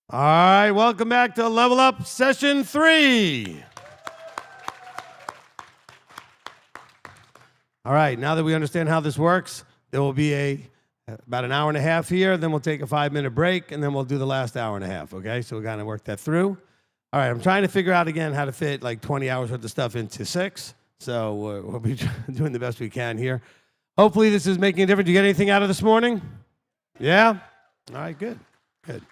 All right, welcome back to Level Up Session 3. All right, now that we understand how this works, there will be about an hour and a half here, then we'll take a 5-minute break, and then we'll do the last hour and a half, okay? So we're going to work that through. All right, I'm trying to figure out again how to fit like 20 hours worth of stuff into 6, so we'll be doing the best we can here. Hopefully this is making a difference. Did you get anything out of this morning? Yeah? All right, good, good.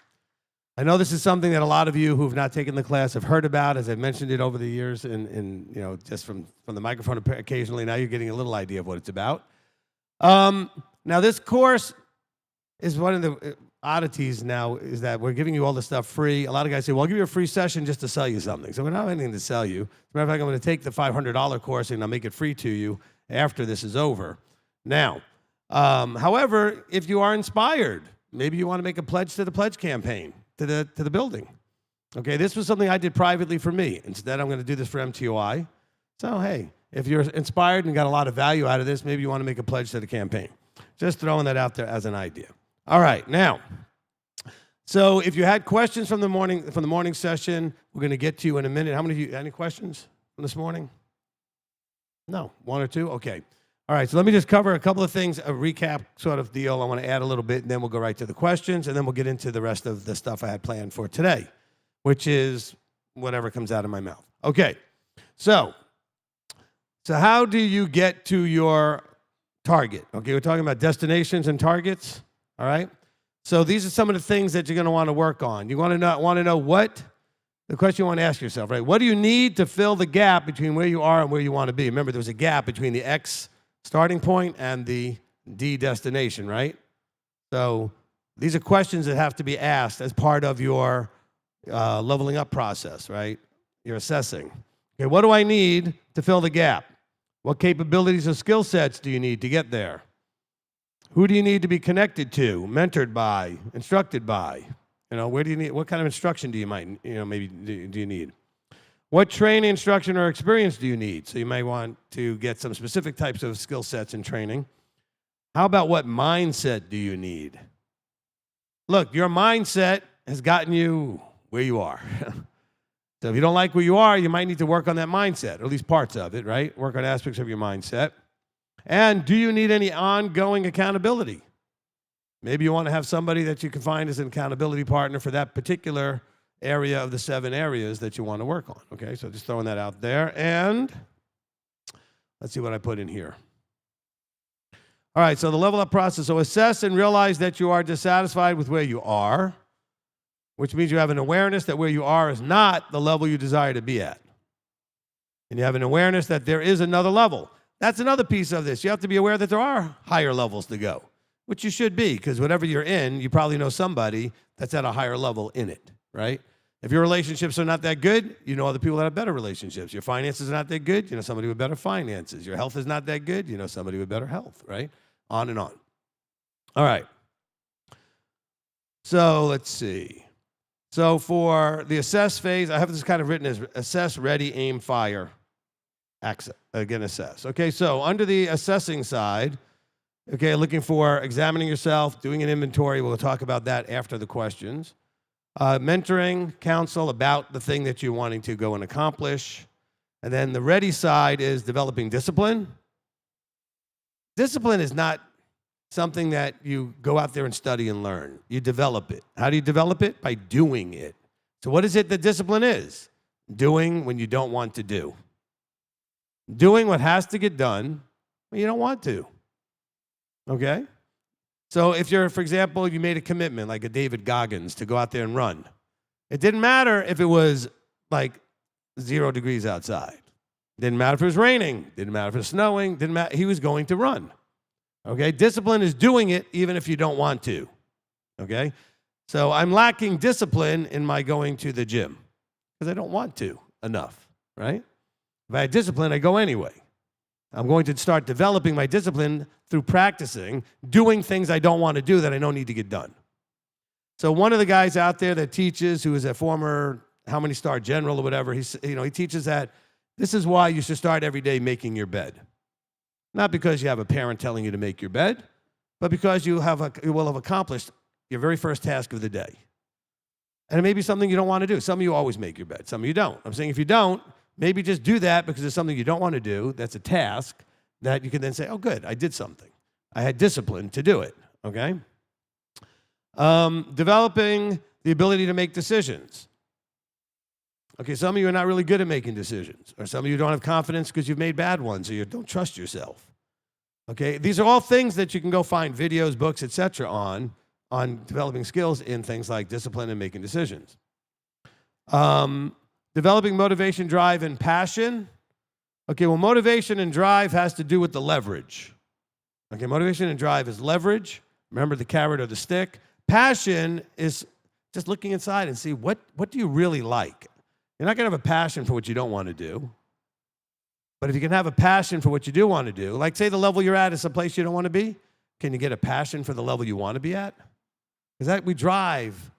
I know this is something that a lot of you who have not taken the class have heard about, as I've mentioned it over the years, and just from the microphone occasionally. Now you're getting a little idea of what it's about. Now this course is one of the oddities now is that we're giving you all the stuff free. A lot of guys say, well, I'll give you a free session just to sell you something. So we're not anything to sell you. As a matter of fact, I'm going to take the $500 course and I'll make it free to you after this is over. Now, however, if you are inspired, maybe you want to make a pledge to the pledge campaign. To the building. Okay, this was something I did privately for me. Instead, I'm going to do this for MTOI. So, hey, if you're inspired and got a lot of value out of this, maybe you want to make a pledge to the campaign. Just throwing that out there as an idea. All right, now, so if you had questions from the morning session, we're going to get to you in a minute. How many of you, any questions from this morning? No, 1 or 2? Okay. All right, so let me just cover a couple of things, a recap sort of deal. I want to add a little bit, and then we'll go right to the questions, and then we'll get into the rest of the stuff I had planned for today, which is whatever comes out of my mouth. Okay, so how do you get to your target? Okay, we're talking about destinations and targets, all right? So these are some of the things that you're going to want to work on. You want to know what, the question you want to ask yourself, right? What do you need to fill the gap between where you are and where you want to be? Remember, there's a gap between the X starting point and the D destination, right? So these are questions that have to be asked as part of your leveling up process, right? You're assessing. Okay, what do I need to fill the gap? What capabilities or skill sets do you need to get there? Who do you need to be connected to, mentored by, instructed by? Where do you need? What kind of instruction do you maybe do you need? What training, instruction, or experience do you need? So you may want to get some specific types of skill sets in training. How about what mindset do you need? Look, your mindset has gotten you where you are. So if you don't like where you are, you might need to work on that mindset, or at least parts of it, right? Work on aspects of your mindset. And do you need any ongoing accountability? Maybe you want to have somebody that you can find as an accountability partner for that particular area of the 7 areas that you want to work on. Okay, so just throwing that out there. And let's see what I put in here. All right, so the level up process. So assess and realize that you are dissatisfied with where you are, which means you have an awareness that where you are is not the level you desire to be at. And you have an awareness that there is another level. That's another piece of this. You have to be aware that there are higher levels to go, which you should be, because whatever you're in, you probably know somebody that's at a higher level in it. Right? If your relationships are not that good, you know other people that have better relationships. Your finances are not that good, you know somebody with better finances. Your health is not that good, you know somebody with better health, right? On and on. All right. So let's see. So for the assess phase, I have this kind of written as assess, ready, aim, fire. Again, assess. Okay, so under the assessing side, okay, looking for examining yourself, doing an inventory. We'll talk about that after the questions. Mentoring, counsel about the thing that you're wanting to go and accomplish. And then the ready side is developing discipline. Discipline is not something that you go out there and study and learn. You develop it. How do you develop it? By doing it. So what is it that discipline is? Doing when you don't want to do. Doing what has to get done when you don't want to. Okay? So if you're, for example, you made a commitment, like a David Goggins, to go out there and run. It didn't matter if it was like 0 degrees outside. Didn't matter if it was raining. Didn't matter if it was snowing. Didn't matter. He was going to run. Okay? Discipline is doing it even if you don't want to. Okay? So I'm lacking discipline in my going to the gym because I don't want to enough, right? If I had discipline, I go anyway. I'm going to start developing my discipline through practicing, doing things I don't want to do that I don't need to get done. So one of the guys out there that teaches, who is a former how many star general or whatever, he teaches that this is why you should start every day making your bed. Not because you have a parent telling you to make your bed, but because you will have accomplished your very first task of the day. And it may be something you don't want to do. Some of you always make your bed. Some of you don't. I'm saying if you don't, maybe just do that because it's something you don't want to do. That's a task that you can then say, oh, good, I did something. I had discipline to do it, okay? Developing the ability to make decisions. Okay, some of you are not really good at making decisions, or some of you don't have confidence because you've made bad ones, or you don't trust yourself. Okay, these are all things that you can go find videos, books, etc. on developing skills in things like discipline and making decisions. Developing motivation, drive, and passion. Okay, well, motivation and drive has to do with the leverage. Okay, motivation and drive is leverage. Remember the carrot or the stick. Passion is just looking inside and see what do you really like. You're not going to have a passion for what you don't want to do. But if you can have a passion for what you do want to do, like say the level you're at is some place you don't want to be, can you get a passion for the level you want to be at? Because that we drive,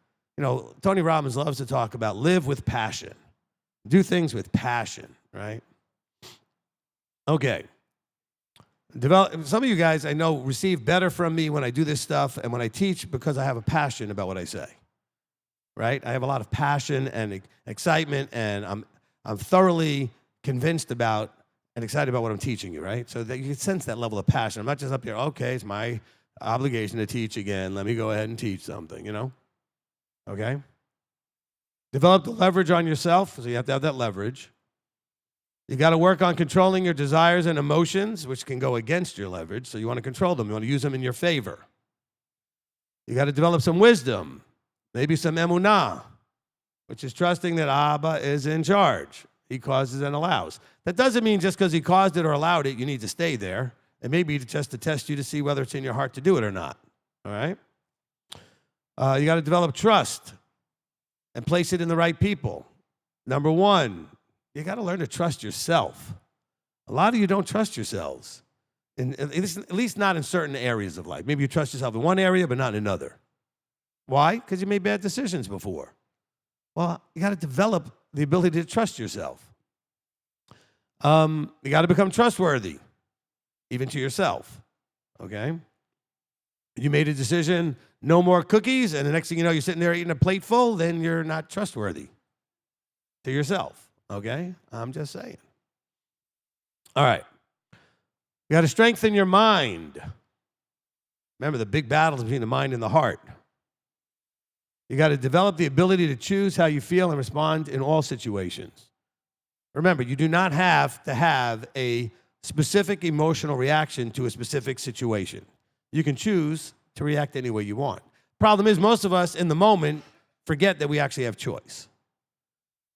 Tony Robbins loves to talk about live with passion. Do things with passion, right? Okay. Some of you guys I know receive better from me when I do this stuff and when I teach because I have a passion about what I say. Right? I have a lot of passion and excitement, and I'm thoroughly convinced about and excited about what I'm teaching you, right? So that you can sense that level of passion. I'm not just up here, okay, it's my obligation to teach again. Let me go ahead and teach something, Okay? Develop the leverage on yourself, so you have to have that leverage. You got to work on controlling your desires and emotions, which can go against your leverage, so you want to control them. You want to use them in your favor. You got to develop some wisdom. Maybe some emunah, which is trusting that Abba is in charge. He causes and allows. That doesn't mean just because he caused it or allowed it, you need to stay there. It may be just to test you to see whether it's in your heart to do it or not. All right? You got to develop trust and place it in the right people. Number one, you got to learn to trust yourself. A lot of you don't trust yourselves, at least not in certain areas of life. Maybe you trust yourself in one area, but not in another. Why? Because you made bad decisions before. Well, you got to develop the ability to trust yourself. You got to become trustworthy, even to yourself, okay? You made a decision, no more cookies, and the next thing you know, you're sitting there eating a plate full, then you're not trustworthy to yourself, okay? I'm just saying. All right. You got to strengthen your mind. Remember, the big battle is between the mind and the heart. You got to develop the ability to choose how you feel and respond in all situations. Remember, you do not have to have a specific emotional reaction to a specific situation. You can choose to react any way you want. Problem is, most of us in the moment forget that we actually have choice.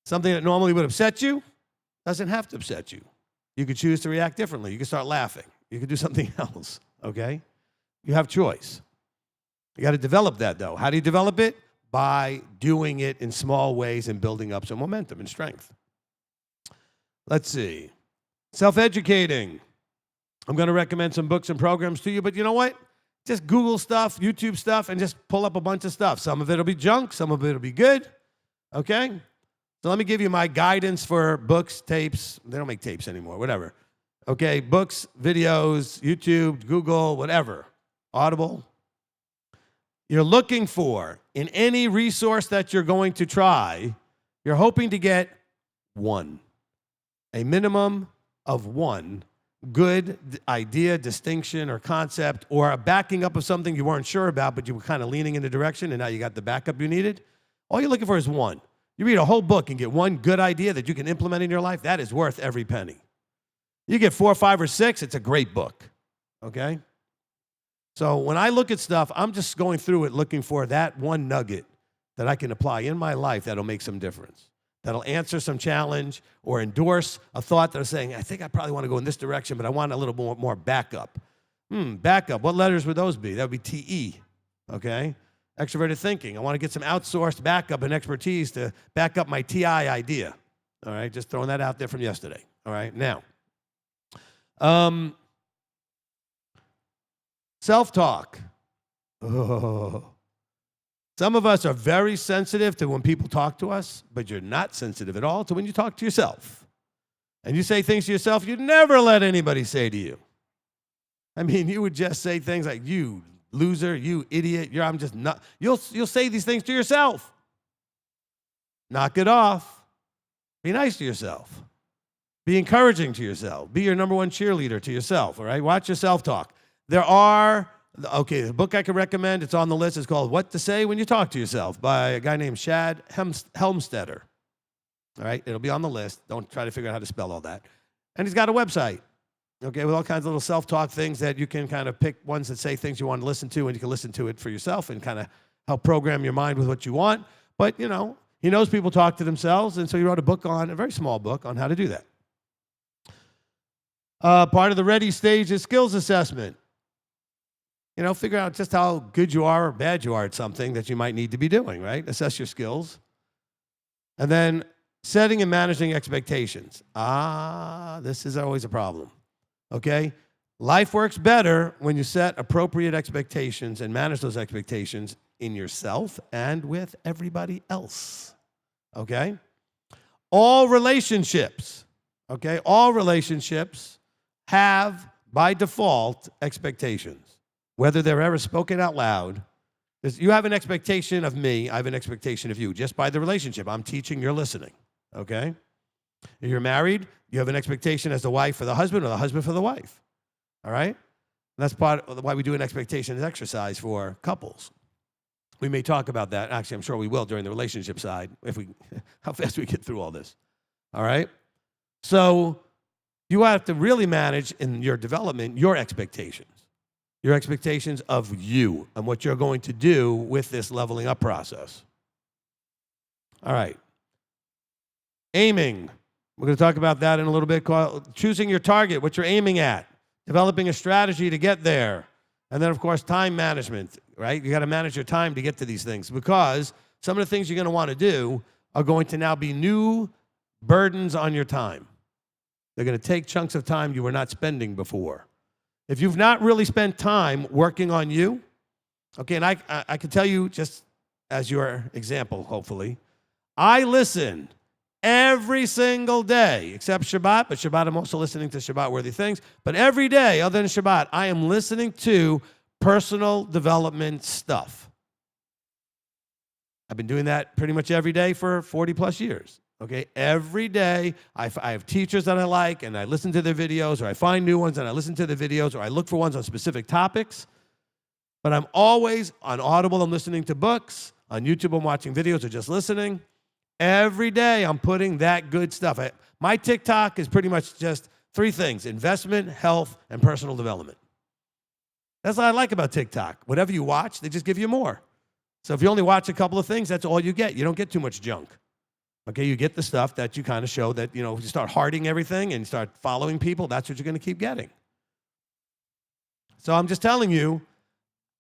Something that normally would upset you doesn't have to upset you. You could choose to react differently. You can start laughing. You could do something else, okay? You have choice. You got to develop that, though. How do you develop it? By doing it in small ways and building up some momentum and strength. Let's see. Self-educating. I'm going to recommend some books and programs to you, but you know what? Just Google stuff, YouTube stuff, and just pull up a bunch of stuff. Some of it will be junk. Some of it will be good. Okay? So let me give you my guidance for books, tapes. They don't make tapes anymore. Whatever. Okay? Books, videos, YouTube, Google, whatever. Audible. You're looking for, in any resource that you're going to try, you're hoping to get one. A minimum of one good idea, distinction, or concept, or a backing up of something you weren't sure about, but you were kind of leaning in the direction, and now you got the backup you needed. All you're looking for is one. You read a whole book and get one good idea that you can implement in your life, that is worth every penny. You get 4, 5, or 6, it's a great book, okay? So when I look at stuff, I'm just going through it looking for that one nugget that I can apply in my life that'll make some difference, that'll answer some challenge or endorse a thought that I'm saying, I think I probably want to go in this direction, but I want a little more backup. Backup, what letters would those be? That would be T-E, okay? Extroverted thinking. I want to get some outsourced backup and expertise to back up my TI idea. All right, just throwing that out there from yesterday. All right, now. Self-talk. Oh. Some of us are very sensitive to when people talk to us, but you're not sensitive at all to when you talk to yourself. And you say things to yourself you'd never let anybody say to you. I mean, you would just say things like, you loser, you idiot, I'm just not. You'll say these things to yourself. Knock it off. Be nice to yourself. Be encouraging to yourself. Be your number one cheerleader to yourself, all right? Watch your self-talk. The book I can recommend, it's on the list. It's called What to Say When You Talk to Yourself by a guy named Chad Helmstetter. All right? It'll be on the list. Don't try to figure out how to spell all that. And he's got a website, okay, with all kinds of little self-talk things that you can kind of pick ones that say things you want to listen to, and you can listen to it for yourself and kind of help program your mind with what you want. But, he knows people talk to themselves, and so he wrote a very small book on how to do that. Part of the ready stage is skills assessment. Figure out just how good you are or bad you are at something that you might need to be doing, right? Assess your skills. And then setting and managing expectations. This is always a problem, okay? Life works better when you set appropriate expectations and manage those expectations in yourself and with everybody else, okay? All relationships have, by default, expectations, whether they're ever spoken out loud. You have an expectation of me, I have an expectation of you, just by the relationship. I'm teaching, you're listening, okay? If you're married, you have an expectation as the wife for the husband or the husband for the wife, all right? And that's part of why we do an expectations exercise for couples. We may talk about that. Actually, I'm sure we will during the relationship side, how fast we get through all this, all right? So you have to really manage in your development your expectations of you and what you're going to do with this leveling up process. All right. Aiming. We're going to talk about that in a little bit. Choosing your target, what you're aiming at, developing a strategy to get there. And then, of course, time management, right? You got to manage your time to get to these things because some of the things you're going to want to do are going to now be new burdens on your time. They're going to take chunks of time you were not spending before. If you've not really spent time working on you, okay, and I can tell you just as your example, hopefully, I listen every single day, except Shabbat, but Shabbat I'm also listening to Shabbat-worthy things, but every day other than Shabbat, I am listening to personal development stuff. I've been doing that pretty much every day for 40-plus years. Okay, every day I have teachers that I like, and I listen to their videos, or I find new ones and I listen to the videos, or I look for ones on specific topics. But I'm always on Audible, I'm listening to books. On YouTube, I'm watching videos or just listening. Every day I'm putting that good stuff. My TikTok is pretty much just 3 things: investment, health, and personal development. That's what I like about TikTok. Whatever you watch, they just give you more. So if you only watch a couple of things, that's all you get. You don't get too much junk. Okay, you get the stuff that you kind of show that, you start hearting everything and start following people, that's what you're going to keep getting. So I'm just telling you,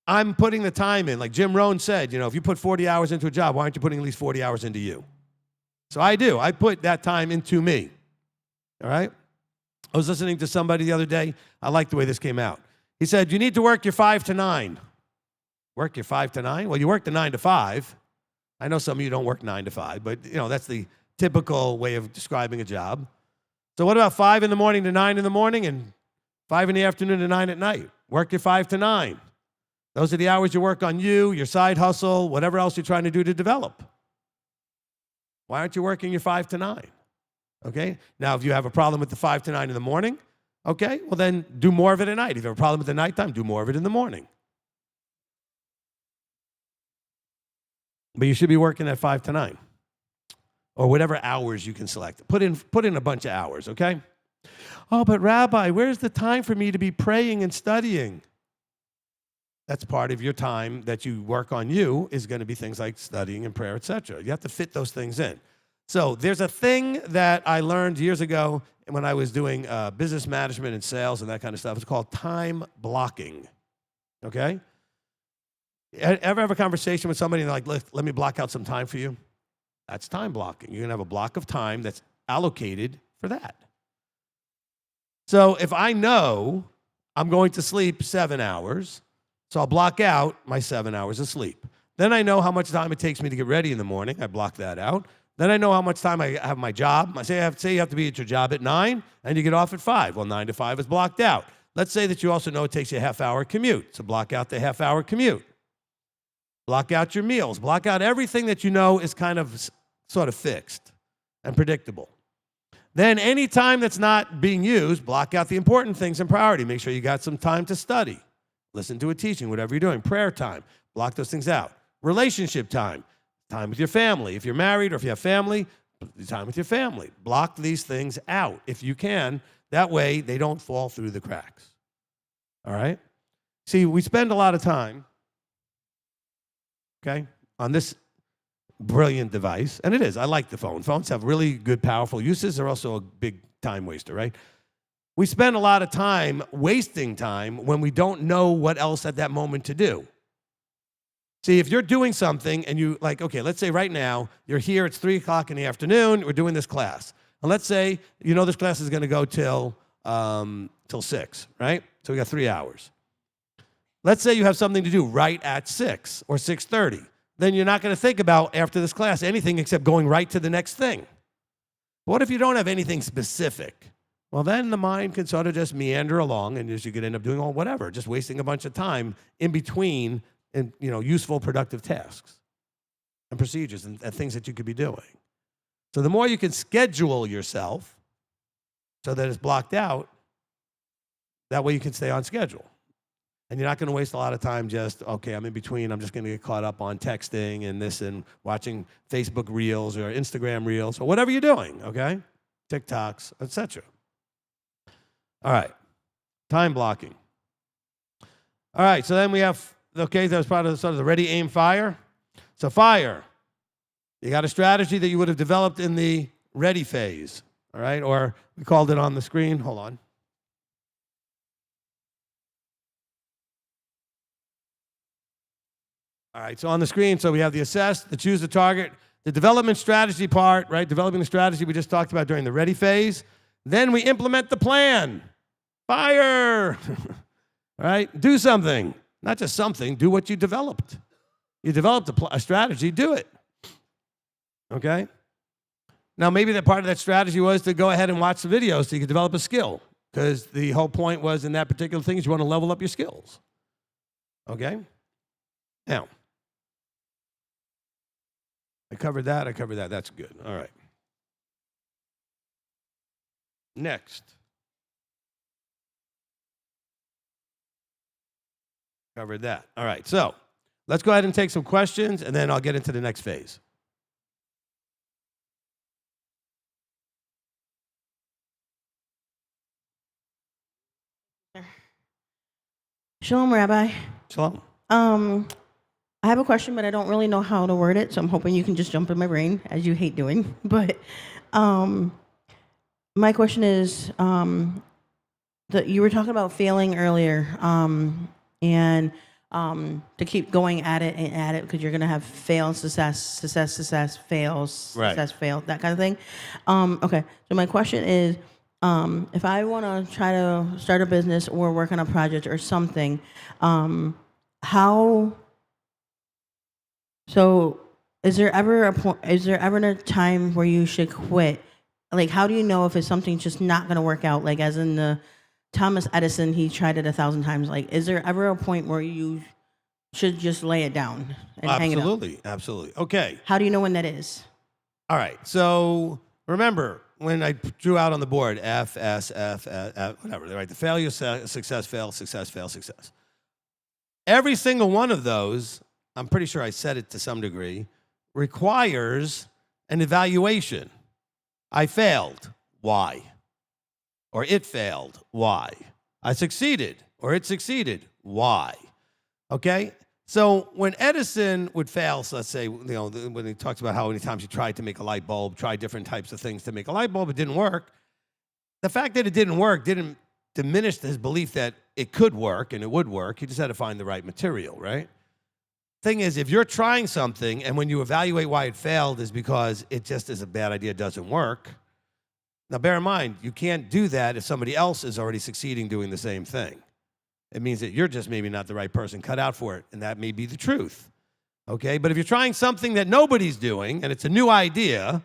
I'm putting the time in. Like Jim Rohn said, if you put 40 hours into a job, why aren't you putting at least 40 hours into you? So I do. I put that time into me, all right? I was listening to somebody the other day. I like the way this came out. He said, you need to work your 5 to 9. Work your 5 to 9? Well, you work the 9 to 5. I know some of you don't work 9 to 5, but that's the typical way of describing a job. So what about 5 in the morning to 9 in the morning and 5 in the afternoon to 9 at night? Work your 5 to 9. Those are the hours you work on you, your side hustle, whatever else you're trying to do to develop. Why aren't you working your 5 to 9? Okay? Now, if you have a problem with the 5 to 9 in the morning, okay, well then do more of it at night. If you have a problem with the nighttime, do more of it in the morning. But you should be working at 5 to 9 or whatever hours you can select. Put in a bunch of hours, okay? Oh, but Rabbi, where's the time for me to be praying and studying? That's part of your time that you work on you is going to be things like studying and prayer, etc. You have to fit those things in. So there's a thing that I learned years ago when I was doing business management and sales and that kind of stuff. It's called time blocking, okay? Ever have a conversation with somebody and they're like, let me block out some time for you? That's time blocking. You're going to have a block of time that's allocated for that. So if I know I'm going to sleep 7 hours, so I'll block out my 7 hours of sleep. Then I know how much time it takes me to get ready in the morning. I block that out. Then I know how much time I have my job. Say you have to be at your job at 9 and you get off at 5. Well, 9 to 5 is blocked out. Let's say that you also know it takes you a half-hour commute. So block out the half-hour commute. Block out your meals. Block out everything that you know is kind of sort of fixed and predictable. Then any time that's not being used, block out the important things in priority. Make sure you got some time to study. Listen to a teaching, whatever you're doing. Prayer time, block those things out. Relationship time, time with your family. If you're married or if you have family, time with your family. Block these things out if you can. That way they don't fall through the cracks. All right? See, we spend a lot of time, okay, on this brilliant device, and it is. I like the phone. Phones have really good, powerful uses. They're also a big time waster, right? We spend a lot of time wasting time when we don't know what else at that moment to do. See, if you're doing something and you like, okay, let's say right now, you're here, it's 3 o'clock in the afternoon, we're doing this class. And let's say, you know this class is going to go till 6, right? So we got 3 hours. Let's say you have something to do right at 6 or 6:30. Then you're not going to think about, after this class, anything except going right to the next thing. What if you don't have anything specific? Well, then the mind can sort of just meander along, and you could end up doing all whatever, just wasting a bunch of time in between and useful, productive tasks and procedures and things that you could be doing. So the more you can schedule yourself so that it's blocked out, that way you can stay on schedule. And you're not going to waste a lot of time just, okay, I'm in between, I'm just going to get caught up on texting and this and watching Facebook Reels or Instagram Reels or whatever you're doing, okay? TikToks, etc. All right, time blocking. All right, so then we have, okay, that was part of sort of the ready, aim, fire. So fire, you got a strategy that you would have developed in the ready phase, all right? Or we called it on the screen, hold on. All right, so on the screen, so we have the assess, the choose the target, the development strategy part, right? Developing the strategy we just talked about during the ready phase. Then we implement the plan. Fire! All right, do something. Not just something, do what you developed. You developed a strategy, do it. Okay? Now, maybe that part of that strategy was to go ahead and watch the videos so you could develop a skill, because the whole point was in that particular thing is you want to level up your skills. Okay? Now, I covered that. That's good. All right. Next. Covered that. All right. So let's go ahead and take some questions, and then I'll get into the next phase. Shalom, Rabbi. Shalom. I have a question, but I don't really know how to word it, so I'm hoping you can just jump in my brain, as you hate doing. But my question is, that you were talking about failing earlier, and to keep going at it and at it, because you're going to have fail, success, fails, Right. success, fail, that kind of thing. Okay, so my question is, if I want to try to start a business or work on a project or something, So, is there ever a time where you should quit? Like, how do you know if it's something just not going to work out? Like, as in the Thomas Edison, he tried it 1,000 times. Like, is there ever a point where you should just lay it down and hang it up? Absolutely. Okay. How do you know when that is? All right. So remember when I drew out on the board F, S, F, whatever, right? The failure, success, fail, success, fail, success. Every single one of those, I'm pretty sure I said it to some degree, requires an evaluation. I failed. Why? Or it failed. Why? I succeeded. Or it succeeded. Why? Okay? So when Edison would fail, so let's say, when he talks about how many times he tried to make a light bulb, tried different types of things to make a light bulb, it didn't work. The fact that it didn't work didn't diminish his belief that it could work and it would work. He just had to find the right material, right? Thing is, if you're trying something and when you evaluate why it failed is because it just is a bad idea, doesn't work. Now, bear in mind, you can't do that if somebody else is already succeeding doing the same thing. It means that you're just maybe not the right person cut out for it, and that may be the truth. Okay? But if you're trying something that nobody's doing and it's a new idea,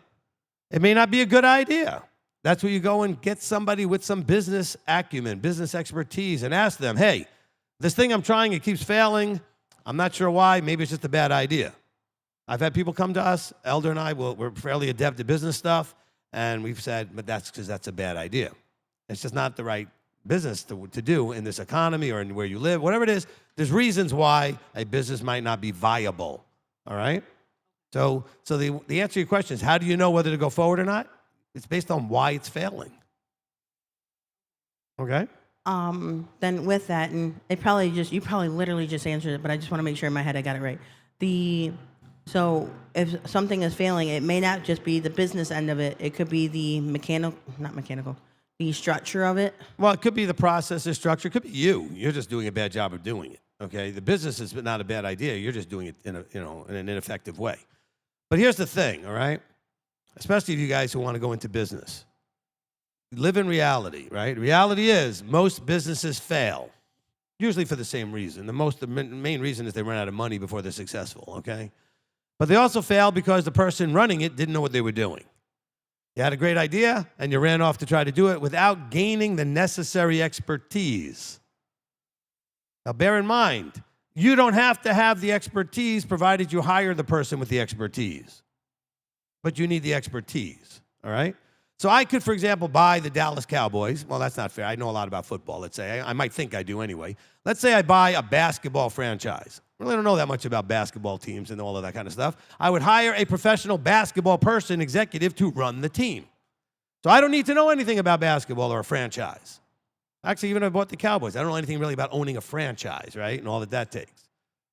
it may not be a good idea. That's where you go and get somebody with some business acumen, business expertise, and ask them, hey, this thing I'm trying, it keeps failing. I'm not sure why. Maybe it's just a bad idea. I've had people come to us, Elder and I, we're fairly adept at business stuff, and we've said, but that's because that's a bad idea. It's just not the right business to do in this economy or in where you live, whatever it is. There's reasons why a business might not be viable, all right? So the answer to your question is, how do you know whether to go forward or not? It's based on why it's failing, okay? Then with that, and you probably literally just answered it, but I just want to make sure in my head I got it right. So if something is failing, it may not just be the business end of it. It could be the the structure of it. Well, it could be the process, the structure. It could be you. You're just doing a bad job of doing it, okay? The business is not a bad idea. You're just doing it in an ineffective way. But here's the thing, all right? Especially you guys who want to go into business. Live in reality, right? Reality is most businesses fail, usually for the same reason. The main reason is they run out of money before they're successful, okay? But they also fail because the person running it didn't know what they were doing. You had a great idea, and you ran off to try to do it without gaining the necessary expertise. Now, bear in mind, you don't have to have the expertise provided you hire the person with the expertise. But you need the expertise, all right? So I could, for example, buy the Dallas Cowboys. Well, that's not fair. I know a lot about football, let's say. I might think I do anyway. Let's say I buy a basketball franchise. I really don't know that much about basketball teams and all of that kind of stuff. I would hire a professional basketball person, executive, to run the team. So I don't need to know anything about basketball or a franchise. Actually, even if I bought the Cowboys, I don't know anything really about owning a franchise, right, and all that takes.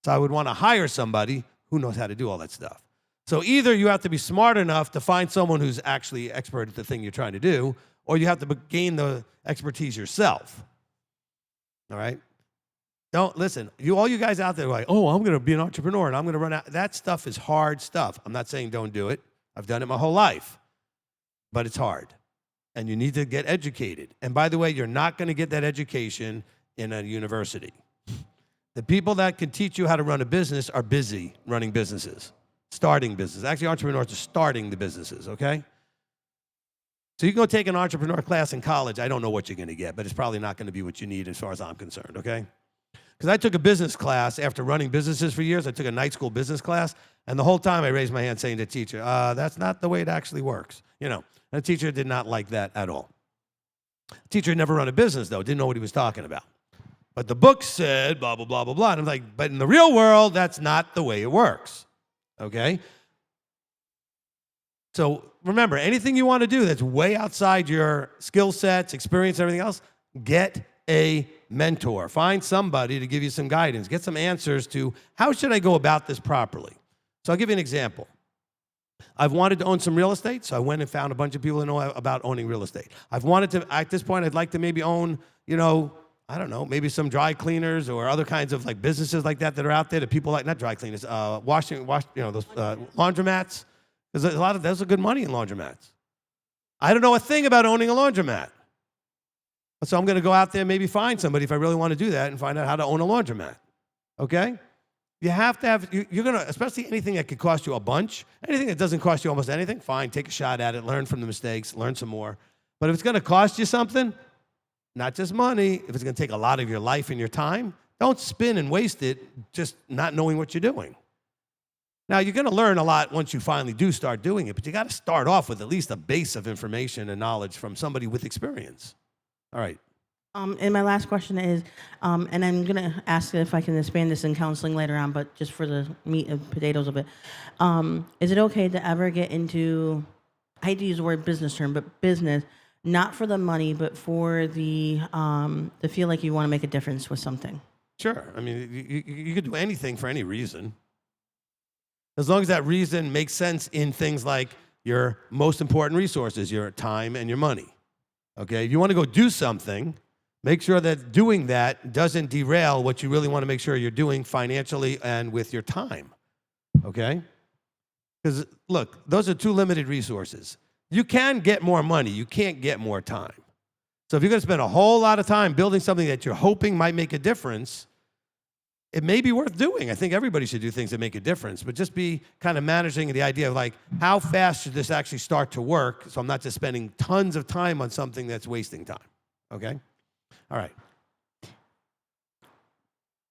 So I would want to hire somebody who knows how to do all that stuff. So either you have to be smart enough to find someone who's actually expert at the thing you're trying to do, or you have to gain the expertise yourself. All right? Don't listen. All you guys out there are like, oh, I'm going to be an entrepreneur and I'm going to run out. That stuff is hard stuff. I'm not saying don't do it. I've done it my whole life. But it's hard. And you need to get educated. And by the way, you're not going to get that education in a university. The people that can teach you how to run a business are busy running businesses. Starting business. Actually, entrepreneurs are starting the businesses, okay? So you can go take an entrepreneur class in college. I don't know what you're going to get, but it's probably not going to be what you need as far as I'm concerned, okay? Because I took a business class after running businesses for years. I took a night school business class, and the whole time I raised my hand saying to the teacher, that's not the way it actually works. You know, and the teacher did not like that at all. The teacher had never run a business, though, didn't know what he was talking about. But the book said blah, blah, blah, blah, blah. And I'm like, but in the real world, that's not the way it works. Okay? So remember, anything you want to do that's way outside your skill sets, experience, everything else, get a mentor. Find somebody to give you some guidance. Get some answers to how should I go about this properly. So I'll give you an example. I've wanted to own some real estate, so I went and found a bunch of people who know about owning real estate. I've wanted to, at this point, I'd like to maybe own, I don't know, maybe some dry cleaners or other kinds of like businesses like that are out there that people like, not dry cleaners, those laundromats. There's a good money in laundromats. I don't know a thing about owning a laundromat. So I'm going to go out there, maybe find somebody if I really want to do that and find out how to own a laundromat. Okay? You have to have, you're going to, especially anything that could cost you a bunch, anything that doesn't cost you almost anything, fine, take a shot at it, learn from the mistakes, learn some more. But if it's going to cost you something, not just money, if it's going to take a lot of your life and your time, don't spin and waste it just not knowing what you're doing. Now, you're going to learn a lot once you finally do start doing it, but you got to start off with at least a base of information and knowledge from somebody with experience. All right. And my last question is, and I'm going to ask if I can expand this in counseling later on, but just for the meat and potatoes of it, is it okay to ever get into, I hate to use the word business term, but business, not for the money, but for the to feel like you want to make a difference with something? Sure. I mean, you could do anything for any reason. As long as that reason makes sense in things like your most important resources, your time and your money. Okay? If you want to go do something, make sure that doing that doesn't derail what you really want to make sure you're doing financially and with your time. Okay? Because, look, those are two limited resources. You can get more money. You can't get more time. So if you're going to spend a whole lot of time building something that you're hoping might make a difference, it may be worth doing. I think everybody should do things that make a difference, but just be kind of managing the idea of like, how fast should this actually start to work so I'm not just spending tons of time on something that's wasting time. Okay? All right.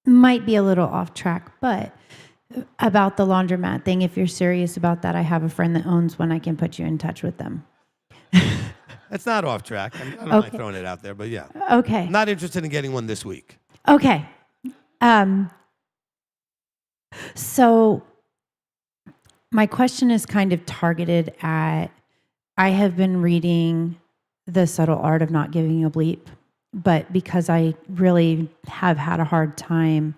Might be a little off track, but About the laundromat thing, if you're serious about that, I have a friend that owns one. I can put you in touch with them. That's not off track. I don't like Okay. throwing it out there, but yeah. Okay. I'm not interested in getting one this week. Okay. So my question is kind of targeted at, I have been reading The Subtle Art of Not Giving a Bleep, but because I really have had a hard time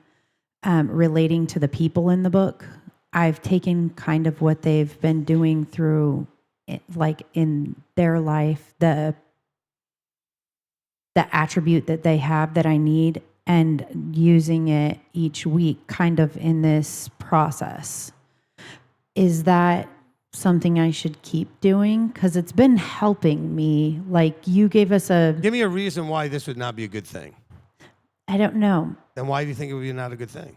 relating to the people in the book, I've taken kind of what they've been doing through, like in their life, the attribute that they have that I need, and using it each week kind of in this process. Is that something I should keep doing? Because it's been helping me. Like, you gave us Give me a reason why this would not be a good thing. I don't know. Then why do you think it would be not a good thing?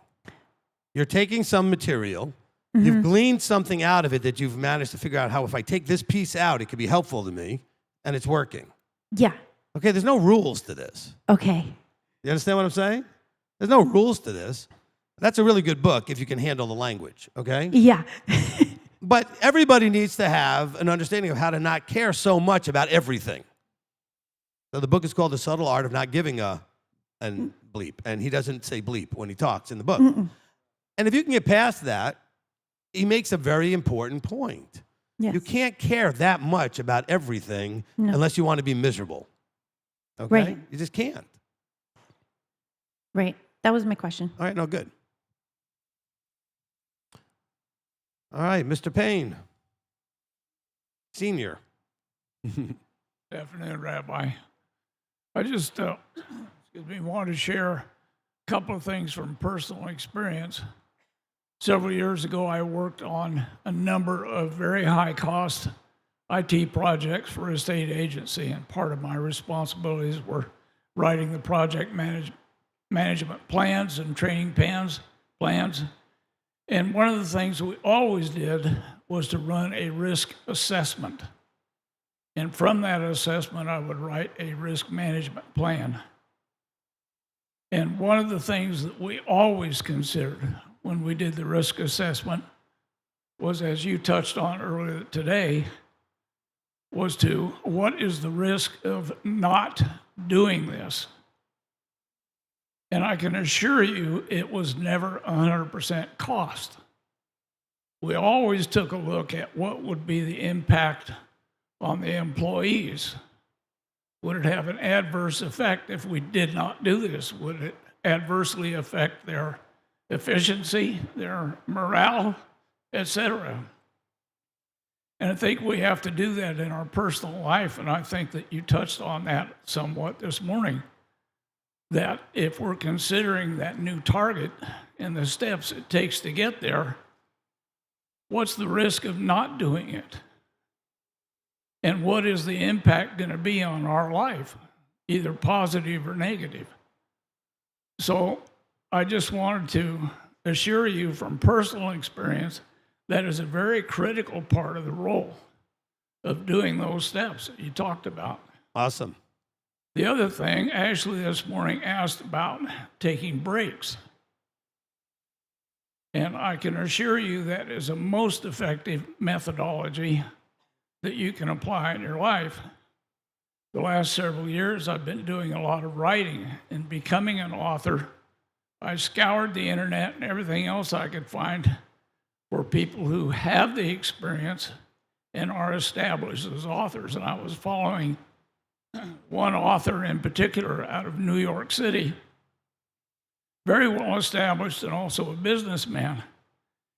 You're taking some material, you've gleaned something out of it that you've managed to figure out how, if I take this piece out, it could be helpful to me, and it's working. Yeah. Okay, there's no rules to this. Okay. You understand what I'm saying? There's no rules to this. That's a really good book if you can handle the language, okay? Yeah. But everybody needs to have an understanding of how to not care so much about everything. So the book is called The Subtle Art of Not Giving a Bleep, and he doesn't say bleep when he talks in the book. And if you can get past that, he makes a very important point. Yes. You can't care that much about everything unless you want to be miserable. Okay? Right. You just can't. Right. That was my question. All right, no, good. All right, Mr. Payne, Senior. Afternoon, Rabbi. I just wanted to share a couple of things from personal experience. Several years ago, I worked on a number of very high-cost IT projects for a state agency, and part of my responsibilities were writing the project management plans and training plans. And one of the things we always did was to run a risk assessment. And from that assessment, I would write a risk management plan. And one of the things that we always considered when we did the risk assessment was, as you touched on earlier today, was to, what is the risk of not doing this? And I can assure you it was never 100% cost. We always took a look at what would be the impact on the employees. Would it have an adverse effect if we did not do this? Would it adversely affect their efficiency, their morale, etc.? And I think we have to do that in our personal life, and I think that you touched on that somewhat this morning, that if we're considering that new target and the steps it takes to get there, what's the risk of not doing it? And what is the impact going to be on our life, either positive or negative? So I just wanted to assure you from personal experience that is a very critical part of the role of doing those steps that you talked about. Awesome. The other thing, Ashley this morning asked about taking breaks. And I can assure you that is a most effective methodology that you can apply in your life. The last several years, I've been doing a lot of writing and becoming an author. I scoured the internet and everything else I could find for people who have the experience and are established as authors. And I was following one author in particular out of New York City, very well established and also a businessman.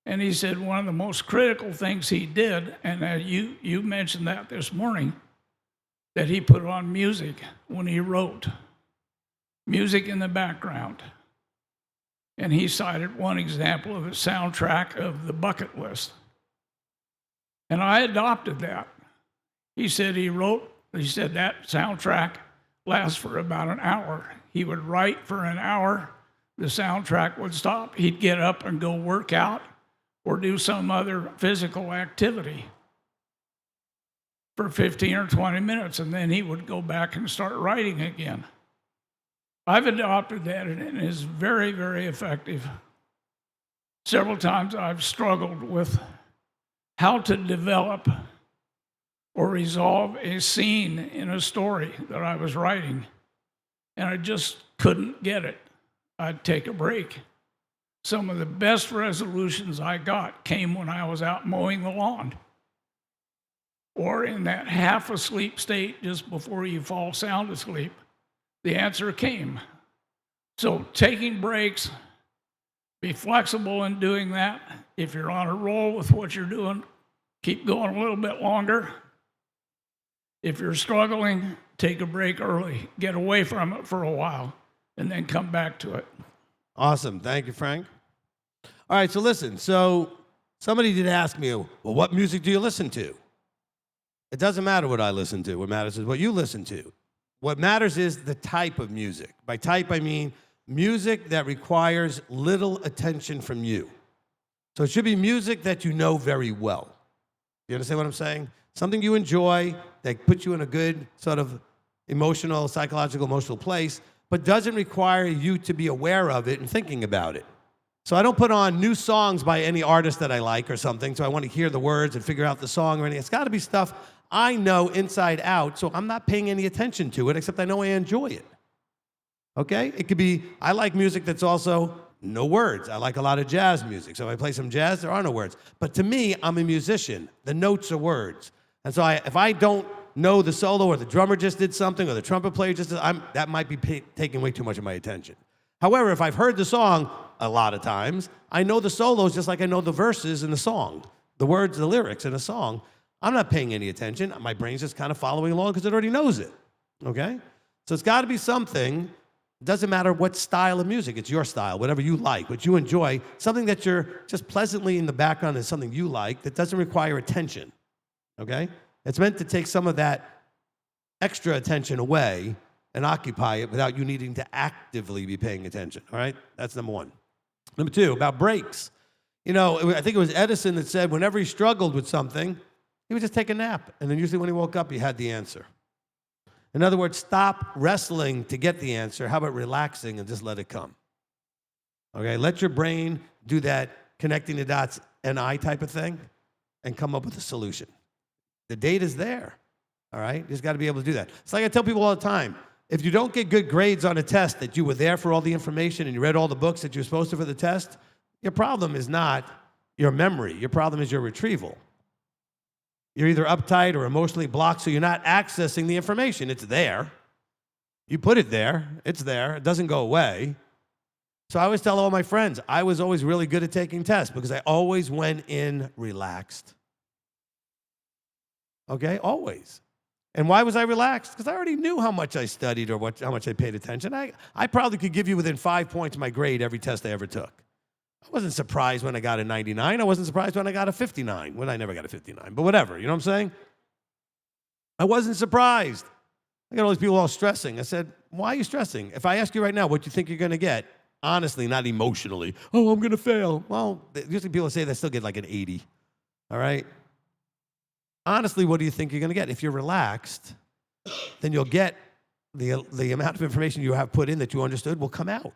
And he said one of the most critical things he did, and you mentioned that this morning, that he put on music when he wrote, music in the background. And he cited one example of a soundtrack of The Bucket List. And I adopted that. He said that soundtrack lasts for about an hour. He would write for an hour, the soundtrack would stop, he'd get up and go work out or do some other physical activity for 15 or 20 minutes, and then he would go back and start writing again. I've adopted that, and it is very, very effective several times I've struggled with how to develop or resolve a scene in a story that I was writing, and I just couldn't get it. I'd take a break. Some of the best resolutions I got came when I was out mowing the lawn or in that half asleep state just before you fall sound asleep. The answer came. So taking breaks, be flexible in doing that. If you're on a roll with what you're doing, keep going a little bit longer. If you're struggling, take a break early, get away from it for a while, and then come back to it. Awesome. Thank you, Frank. All right, so listen. So somebody did ask me, well, what music do you listen to? It doesn't matter what I listen to. What matters is what you listen to. What matters is the type of music. By type, I mean music that requires little attention from you. So it should be music that you know very well. You understand what I'm saying? Something you enjoy that puts you in a good sort of psychological, emotional place, but doesn't require you to be aware of it and thinking about it. So I don't put on new songs by any artist that I like or something, so I want to hear the words and figure out the song or anything. It's got to be stuff I know inside out, so I'm not paying any attention to it, except I know I enjoy it. Okay? It could be, I like music that's also no words. I like a lot of jazz music, so if I play some jazz, there are no words. But to me, I'm a musician. The notes are words. And so if I don't know the solo or the drummer just did something or the trumpet player just did, that might be taking way too much of my attention. However, if I've heard the song a lot of times, I know the solos just like I know the verses in the song, the words, the lyrics in a song. I'm not paying any attention. My brain's just kind of following along because it already knows it, okay? So it's got to be something, doesn't matter what style of music, it's your style, whatever you like, what you enjoy, something that you're just pleasantly in the background is something you like that doesn't require attention, okay? It's meant to take some of that extra attention away and occupy it without you needing to actively be paying attention, all right? That's number one. Number two, about breaks. You know, I think it was Edison that said whenever he struggled with something, he would just take a nap, and then usually when he woke up, he had the answer. In other words, stop wrestling to get the answer. How about relaxing and just let it come? Okay, let your brain do that connecting the dots NI type of thing and come up with a solution. The data's there, all right? You just got to be able to do that. It's like I tell people all the time, if you don't get good grades on a test that you were there for all the information and you read all the books that you were supposed to for the test, your problem is not your memory. Your problem is your retrieval. You're either uptight or emotionally blocked, so you're not accessing the information. It's there. You put it there. It's there. It doesn't go away. So I always tell all my friends, I was always really good at taking tests because I always went in relaxed. Okay? Always. And why was I relaxed? Because I already knew how much I studied or how much I paid attention. I probably could give you within 5 points my grade every test I ever took. I wasn't surprised when I got a 99. I wasn't surprised when I got a 59. Well, I never got a 59, but whatever. You know what I'm saying? I wasn't surprised. I got all these people all stressing. I said, why are you stressing? If I ask you right now what you think you're going to get, honestly, not emotionally, oh, I'm going to fail. Well, usually people say they still get like an 80, all right? Honestly, what do you think you're going to get? If you're relaxed, then you'll get the amount of information you have put in that you understood will come out.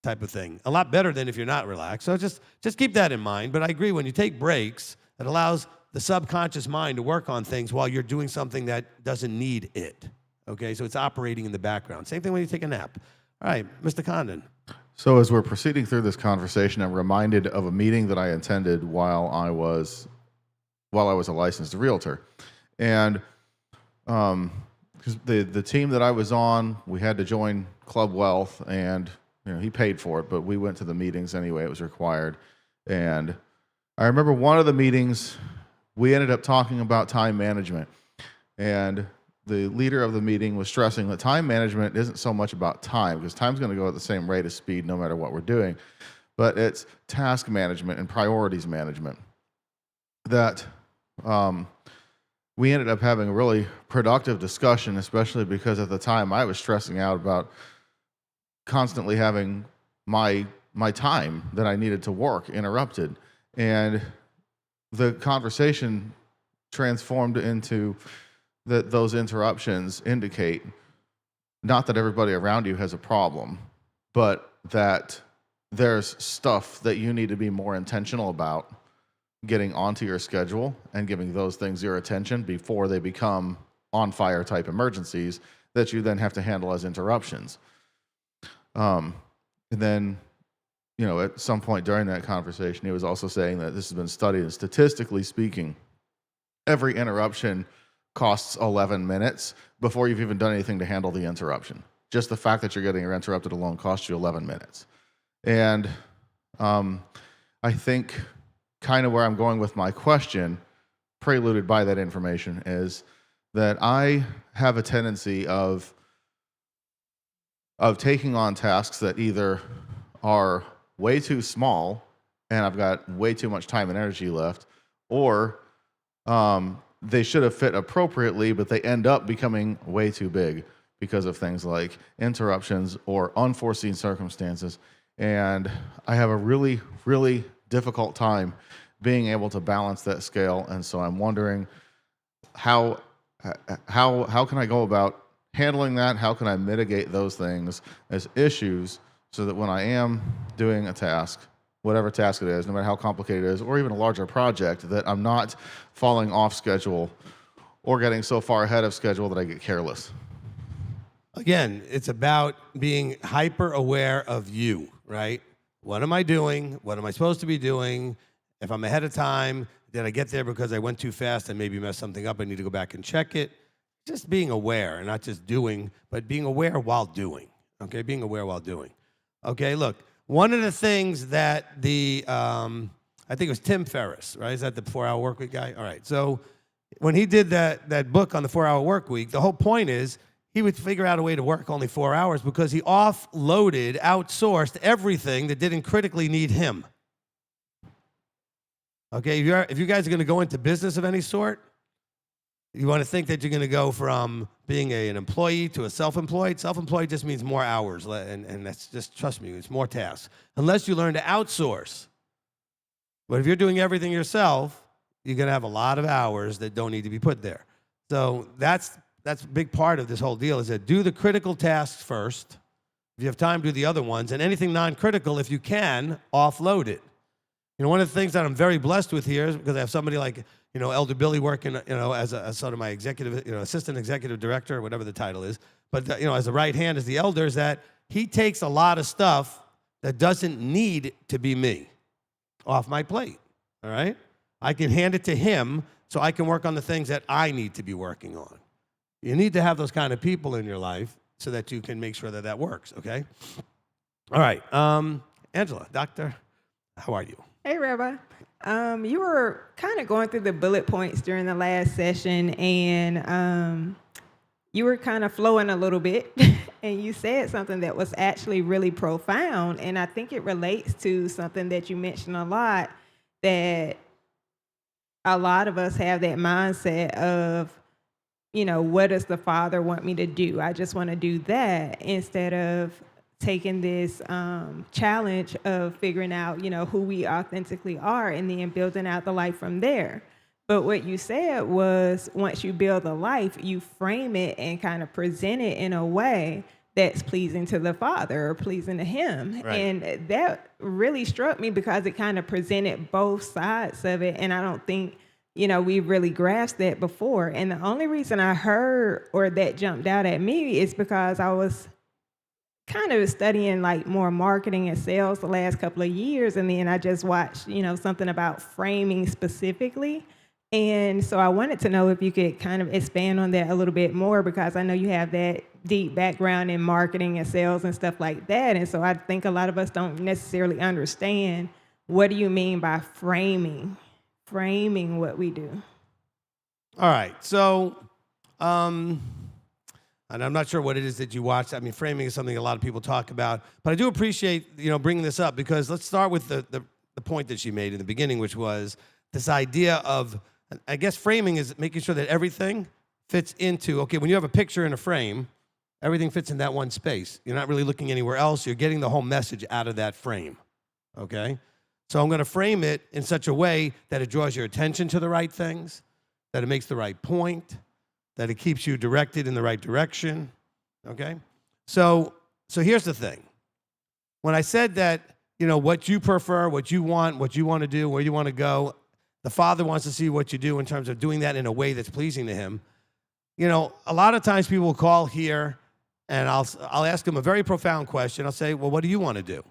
Type of thing. A lot better than if you're not relaxed. So just keep that in mind. But I agree, when you take breaks, it allows the subconscious mind to work on things while you're doing something that doesn't need it. Okay, so it's operating in the background. Same thing when you take a nap. All right, Mr. Condon. So as we're proceeding through this conversation, I'm reminded of a meeting that I attended while I was a licensed realtor. And because the team that I was on, we had to join Club Wealth, and he paid for it, but we went to the meetings anyway. It was required. And I remember one of the meetings, we ended up talking about time management. And the leader of the meeting was stressing that time management isn't so much about time, because time's going to go at the same rate of speed no matter what we're doing, but it's task management and priorities management. That we ended up having a really productive discussion, especially because at the time I was stressing out about constantly having my time that I needed to work interrupted. And the conversation transformed into that those interruptions indicate not that everybody around you has a problem, but that there's stuff that you need to be more intentional about getting onto your schedule and giving those things your attention before they become on fire type emergencies that you then have to handle as interruptions. And then, at some point during that conversation, he was also saying that this has been studied, and statistically speaking, every interruption costs 11 minutes before you've even done anything to handle the interruption. Just the fact that you're getting interrupted alone costs you 11 minutes. And I think kind of where I'm going with my question, preluded by that information, is that I have a tendency of taking on tasks that either are way too small and I've got way too much time and energy left, or they should have fit appropriately, but they end up becoming way too big because of things like interruptions or unforeseen circumstances. And I have a really, really difficult time being able to balance that scale. And so I'm wondering how can I go about handling that? How can I mitigate those things as issues so that when I am doing a task, whatever task it is, no matter how complicated it is, or even a larger project, that I'm not falling off schedule or getting so far ahead of schedule that I get careless? Again, it's about being hyper aware of you, right? What am I doing? What am I supposed to be doing? If I'm ahead of time, did I get there because I went too fast and maybe messed something up? I need to go back and check it. Just being aware, and not just doing, but being aware while doing. Okay, being aware while doing. Okay, look, one of the things that I think it was Tim Ferriss, right? Is that the 4-Hour Workweek guy? All right, so when he did that book on the 4-Hour Workweek, the whole point is he would figure out a way to work only 4 hours because he offloaded, outsourced everything that didn't critically need him. Okay, if you guys are going to go into business of any sort, you want to think that you're going to go from being an employee to a self-employed. Self-employed just means more hours, and that's just, trust me, it's more tasks. Unless you learn to outsource. But if you're doing everything yourself, you're going to have a lot of hours that don't need to be put there. So that's a big part of this whole deal, is that do the critical tasks first. If you have time, do the other ones. And anything non-critical, if you can, offload it. One of the things that I'm very blessed with here is because I have somebody like, Elder Billy working, as sort of my executive, assistant executive director, or whatever the title is. But, as the right hand as the elder, is that he takes a lot of stuff that doesn't need to be me off my plate, all right? I can hand it to him so I can work on the things that I need to be working on. You need to have those kind of people in your life so that you can make sure that that works, okay? All right, Angela, doctor, how are you? Hey, Rabbi. You were kind of going through the bullet points during the last session, and you were kind of flowing a little bit, and you said something that was actually really profound, and I think it relates to something that you mentioned a lot, that a lot of us have that mindset of, what does the Father want me to do? I just want to do that, instead of taking this challenge of figuring out, who we authentically are, and then building out the life from there. But what you said was, once you build a life, you frame it and kind of present it in a way that's pleasing to the Father or pleasing to Him. Right. And that really struck me because it kind of presented both sides of it. And I don't think, we really grasped that before. And the only reason I heard, or that jumped out at me, is because I was kind of studying like more marketing and sales the last couple of years. And then I just watched, something about framing specifically. And so I wanted to know if you could kind of expand on that a little bit more, because I know you have that deep background in marketing and sales and stuff like that. And so I think a lot of us don't necessarily understand, what do you mean by framing what we do? All right. So, and I'm not sure what it is that you watched. I mean, framing is something a lot of people talk about. But I do appreciate, bringing this up, because let's start with the point that she made in the beginning, which was this idea of, I guess framing is making sure that everything fits into, okay, when you have a picture in a frame, everything fits in that one space. You're not really looking anywhere else. You're getting the whole message out of that frame, okay? So I'm going to frame it in such a way that it draws your attention to the right things, that it makes the right point, that it keeps you directed in the right direction, okay? So here's the thing. When I said that what you prefer, what you want to do, where you want to go. The Father wants to see what you do in terms of doing that in a way that's pleasing to him. A lot of times people will call here, and I'll ask them a very profound question. I'll say, well, what do you want to do?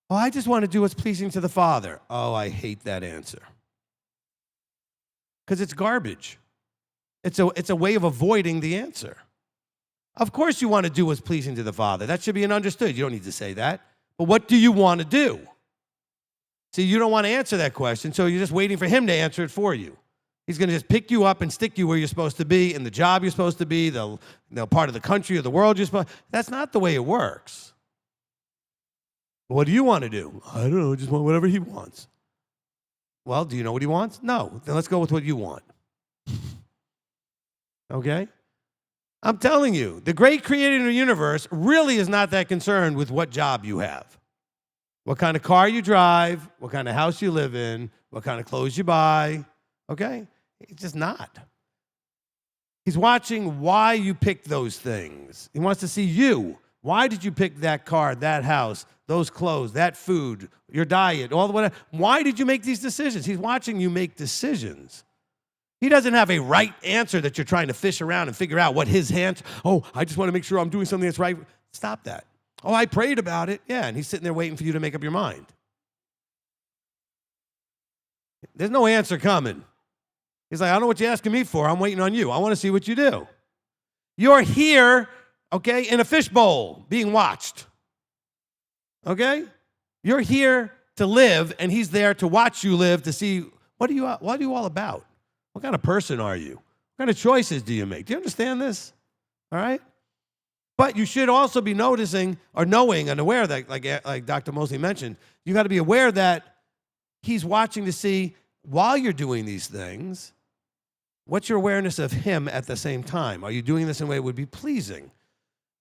Oh, I just want to do what's pleasing to the Father. Oh, I hate that answer. Because it's garbage. It's a way of avoiding the answer. Of course you want to do what's pleasing to the Father. That should be understood. You don't need to say that. But what do you want to do? See, you don't want to answer that question, so you're just waiting for him to answer it for you. He's going to just pick you up and stick you where you're supposed to be, in the job you're supposed to be, the part of the country or the world you're supposed to. That's not the way it works. What do you want to do? I don't know, I just want whatever he wants. Well, do you know what he wants? No. Then let's go with what you want. Okay? I'm telling you, the great creator of the universe really is not that concerned with what job you have, what kind of car you drive, what kind of house you live in, what kind of clothes you buy. Okay? It's just not. He's watching why you pick those things. He wants to see you. Why did you pick that car, that house, those clothes, that food, your diet, all the whatever? Why did you make these decisions? He's watching you make decisions. He doesn't have a right answer that you're trying to fish around and figure out what his hands. Oh, I just want to make sure I'm doing something that's right. Stop that. Oh, I prayed about it. Yeah, and he's sitting there waiting for you to make up your mind. There's no answer coming. He's like, I don't know what you're asking me for. I'm waiting on you. I want to see what you do. You're here, okay, in a fishbowl being watched. Okay? You're here to live, and he's there to watch you live to see, what are you all about? What kind of person are you? What kind of choices do you make? Do you understand this? All right? But you should also be noticing or knowing and aware that, like Dr. Mosley mentioned, you got to be aware that he's watching to see, while you're doing these things, what's your awareness of him at the same time? Are you doing this in a way that would be pleasing?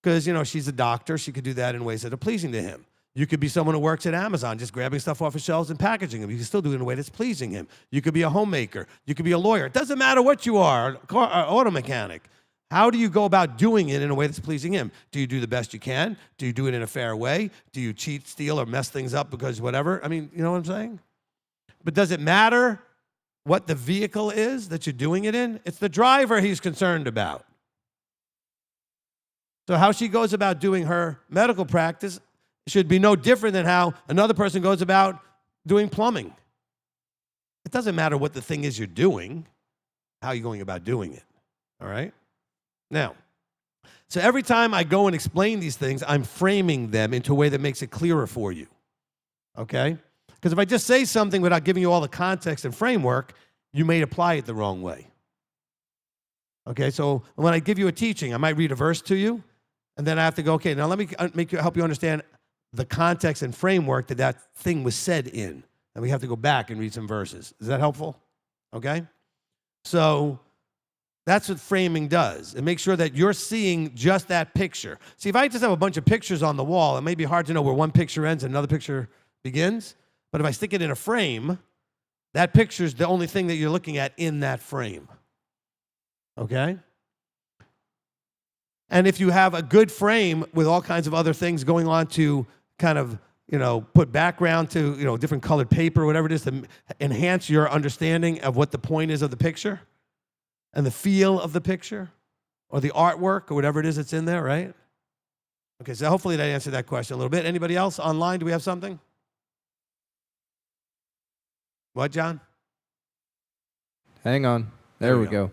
Because, she's a doctor. She could do that in ways that are pleasing to him. You could be someone who works at Amazon, just grabbing stuff off of shelves and packaging them. You can still do it in a way that's pleasing him. You could be a homemaker. You could be a lawyer. It doesn't matter what you are, auto mechanic. How do you go about doing it in a way that's pleasing him? Do you do the best you can? Do you do it in a fair way? Do you cheat, steal, or mess things up because whatever? I mean, you know what I'm saying? But does it matter what the vehicle is that you're doing it in? It's the driver he's concerned about. So how she goes about doing her medical practice should be no different than how another person goes about doing plumbing. It doesn't matter what the thing is you're doing, how you're going about doing it, all right? Now, so every time I go and explain these things, I'm framing them into a way that makes it clearer for you, okay? Because if I just say something without giving you all the context and framework, you may apply it the wrong way. Okay, so when I give you a teaching, I might read a verse to you, and then I have to go, okay, now let me help you understand the context and framework that thing was said in. And we have to go back and read some verses. Is that helpful? Okay? So that's what framing does. It makes sure that you're seeing just that picture. See, if I just have a bunch of pictures on the wall, it may be hard to know where one picture ends and another picture begins. But if I stick it in a frame, that picture is the only thing that you're looking at in that frame. Okay? And if you have a good frame with all kinds of other things going on to kind of, put background to, different colored paper, whatever it is, to enhance your understanding of what the point is of the picture and the feel of the picture or the artwork or whatever it is that's in there, right? Okay, so hopefully that answered that question a little bit. Anybody else online? Do we have something? What, John? Hang on. There we go.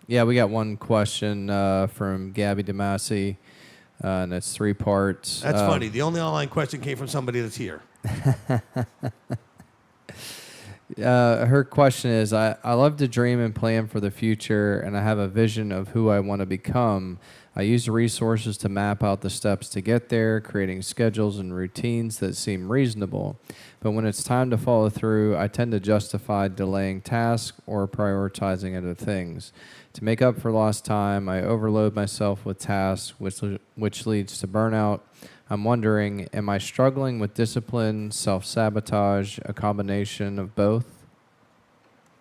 Yeah, we got one question from Gabby DeMasi, and it's 3 parts. That's funny. The only online question came from somebody that's here. Her question is, I love to dream and plan for the future, and I have a vision of who I want to become. I use resources to map out the steps to get there, creating schedules and routines that seem reasonable. But when it's time to follow through, I tend to justify delaying tasks or prioritizing other things. To make up for lost time, I overload myself with tasks, which leads to burnout. I'm wondering, am I struggling with discipline, self-sabotage, a combination of both?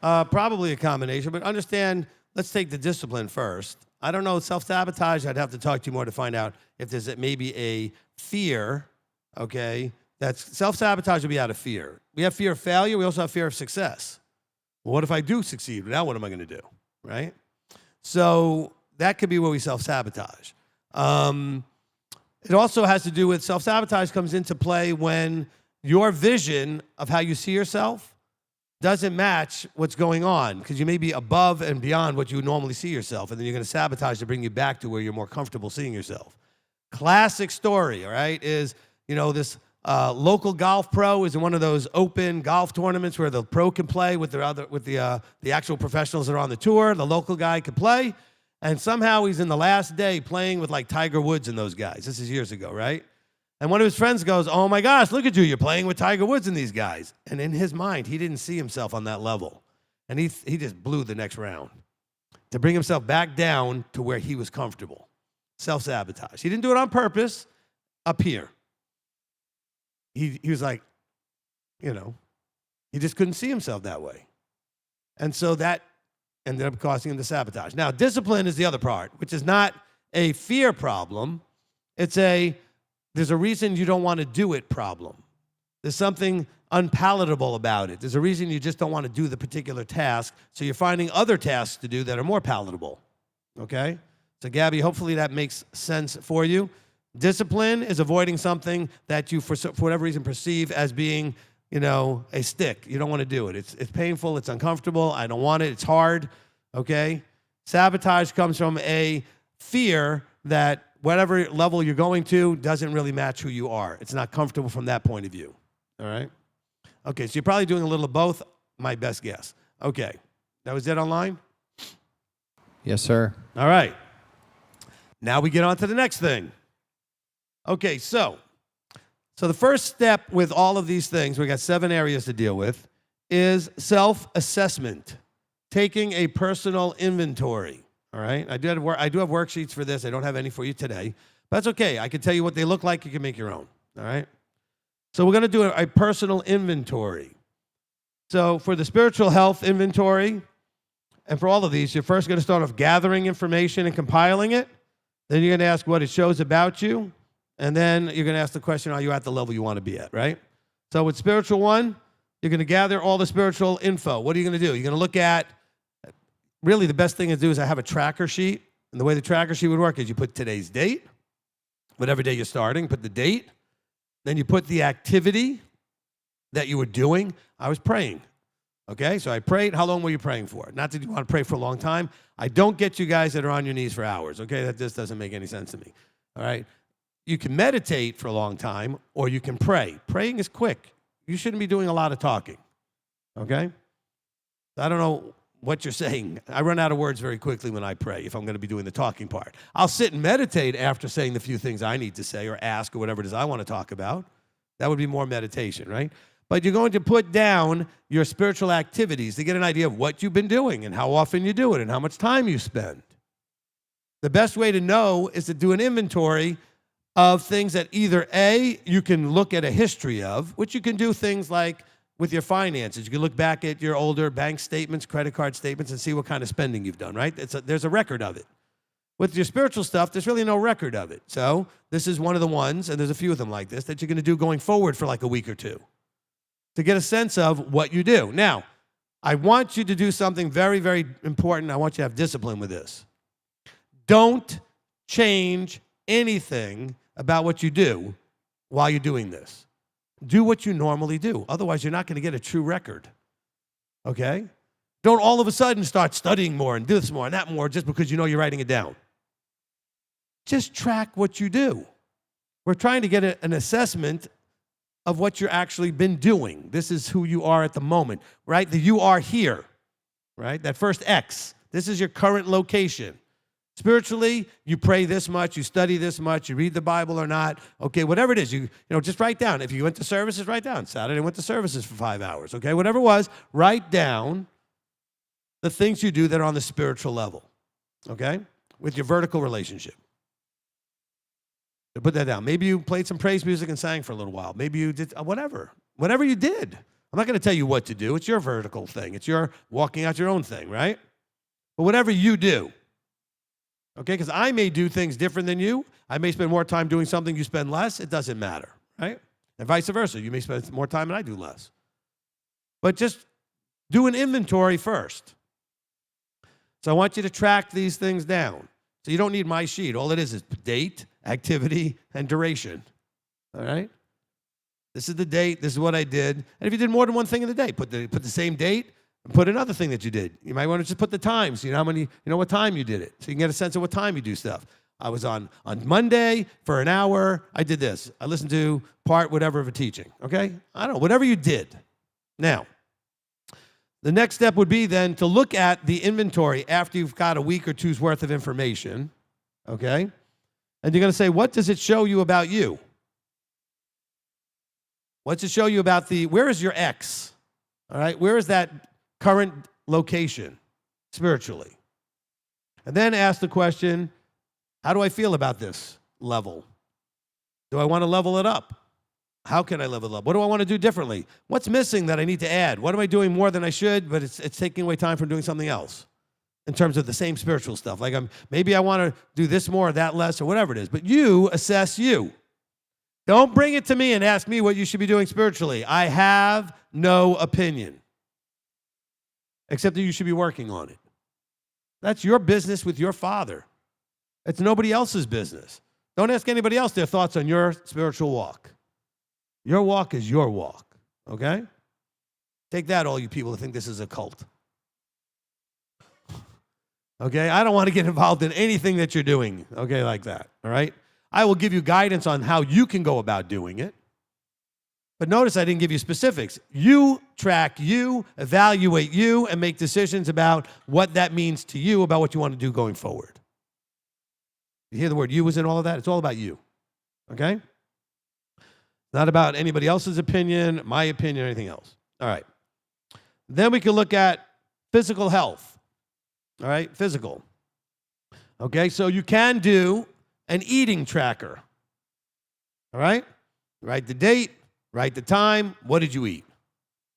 Probably a combination, but understand, let's take the discipline first. I don't know, self-sabotage, I'd have to talk to you more to find out if there's maybe a fear okay, that's self-sabotage will be out of fear. We have fear of failure. We also have fear of success. Well, what if I do succeed? Now what am I going to do, right? So that could be where we self-sabotage. It also has to do with self-sabotage comes into play when your vision of how you see yourself doesn't match what's going on, because you may be above and beyond what you normally see yourself, and then you're going to sabotage to bring you back to where you're more comfortable seeing yourself. Classic story, all right, is, this local golf pro is in one of those open golf tournaments where the pro can play with the actual professionals that are on the tour. The local guy can play, and somehow he's in the last day playing with like Tiger Woods and those guys. This is years ago, right? And one of his friends goes, "Oh my gosh, look at you. You're playing with Tiger Woods and these guys." And in his mind, he didn't see himself on that level. And he just blew the next round to bring himself back down to where he was comfortable. Self-sabotage. He didn't do it on purpose up here. He was like, he just couldn't see himself that way. And so that ended up causing him to sabotage. Now, discipline is the other part, which is not a fear problem. There's a reason you don't want to do it problem. There's something unpalatable about it. There's a reason you just don't want to do the particular task, so you're finding other tasks to do that are more palatable, okay? So, Gabby, hopefully that makes sense for you. Discipline is avoiding something that you, for whatever reason, perceive as being, a stick. You don't want to do it. It's painful. It's uncomfortable. I don't want it. It's hard, okay? Sabotage comes from a fear that whatever level you're going to doesn't really match who you are. It's not comfortable from that point of view, all right? Okay, so you're probably doing a little of both, my best guess. Okay, that was it online? Yes, sir. All right. Now we get on to the next thing. Okay, so the first step with all of these things, we got 7 areas to deal with, is self-assessment, taking a personal inventory. All right, I do have worksheets for this. I don't have any for you today, but that's okay. I can tell you what they look like. You can make your own. All right. So we're going to do a personal inventory. So for the spiritual health inventory, and for all of these, you're first going to start off gathering information and compiling it. Then you're going to ask what it shows about you, and then you're going to ask the question: are you at the level you want to be at? Right. So with spiritual one, you're going to gather all the spiritual info. What are you going to do? You're going to look at. Really, the best thing to do is I have a tracker sheet. And the way the tracker sheet would work is you put today's date, whatever day you're starting, put the date. Then you put the activity that you were doing. I was praying. Okay, so I prayed. How long were you praying for? Not that you want to pray for a long time. I don't get you guys that are on your knees for hours. Okay, that just doesn't make any sense to me. All right, you can meditate for a long time or you can pray. Praying is quick. You shouldn't be doing a lot of talking. Okay, I don't know what you're saying. I run out of words very quickly when I pray if I'm going to be doing the talking part. I'll sit and meditate after saying the few things I need to say or ask or whatever it is I want to talk about. That would be more meditation, right? But you're going to put down your spiritual activities to get an idea of what you've been doing and how often you do it and how much time you spend. The best way to know is to do an inventory of things that either A, you can look at a history of, which you can do things like with your finances. You can look back at your older bank statements, credit card statements, and see what kind of spending you've done, right? There's a record of it. With your spiritual stuff, there's really no record of it. So this is one of the ones, and there's a few of them like this, that you're going to do going forward for like a week or two to get a sense of what you do. Now, I want you to do something very, very important. I want you to have discipline with this. Don't change anything about what you do while you're doing this. Do what you normally do. Otherwise, you're not going to get a true record. Okay? Don't all of a sudden start studying more and do this more and that more just because you know you're writing it down. Just track what you do. We're trying to get an assessment of what you're actually been doing. This is who you are at the moment, right? The you are here, right? That first X. This is your current location. Spiritually, you pray this much, you study this much, you read the Bible or not. Okay, whatever it is, you just write down. If you went to services, write down. Saturday, I went to services for 5 hours. Okay, whatever it was, write down the things you do that are on the spiritual level. Okay, with your vertical relationship. So put that down. Maybe you played some praise music and sang for a little while. Maybe you did whatever you did. I'm not going to tell you what to do. It's your vertical thing. It's your walking out your own thing, right? But whatever you do. Okay, because I may do things different than you. I may spend more time doing something, you spend less. It doesn't matter, right? And vice versa. You may spend more time and I do less. But just do an inventory first. So I want you to track these things down. So you don't need my sheet. All it is date, activity, and duration. All right? This is the date. This is what I did. And if you did more than one thing in the day, put the same date and put another thing that you did. You might want to just put the times. You know what time you did it. So you can get a sense of what time you do stuff. I was on Monday for an hour. I did this. I listened to part whatever of a teaching. Okay? I don't know. Whatever you did. Now, the next step would be then to look at the inventory after you've got a week or two's worth of information. Okay? And you're going to say, what does it show you about you? What's it show you about where is your X? All right? Where is that current location spiritually? And then ask the question, how do I feel about this level? Do I want to level it up? How can I level it up? What do I want to do differently? What's missing that I need to add? What am I doing more than I should, but it's taking away time from doing something else in terms of the same spiritual stuff? Like maybe I want to do this more or that less or whatever it is. But you assess you. Don't bring it to me and ask me what you should be doing spiritually. I have no opinion, except that you should be working on it. That's your business with your Father. It's nobody else's business. Don't ask anybody else their thoughts on your spiritual walk. Your walk is your walk, okay? Take that, all you people who think this is a cult. Okay? I don't want to get involved in anything that you're doing, okay, like that, all right? I will give you guidance on how you can go about doing it. But notice I didn't give you specifics. You track you, evaluate you, and make decisions about what that means to you, about what you want to do going forward. You hear the word you was in all of that? It's all about you, okay? Not about anybody else's opinion, my opinion, or anything else. All right. Then we can look at physical health. All right, physical. Okay, so you can do an eating tracker. All right? Write the date, write the time. What did you eat?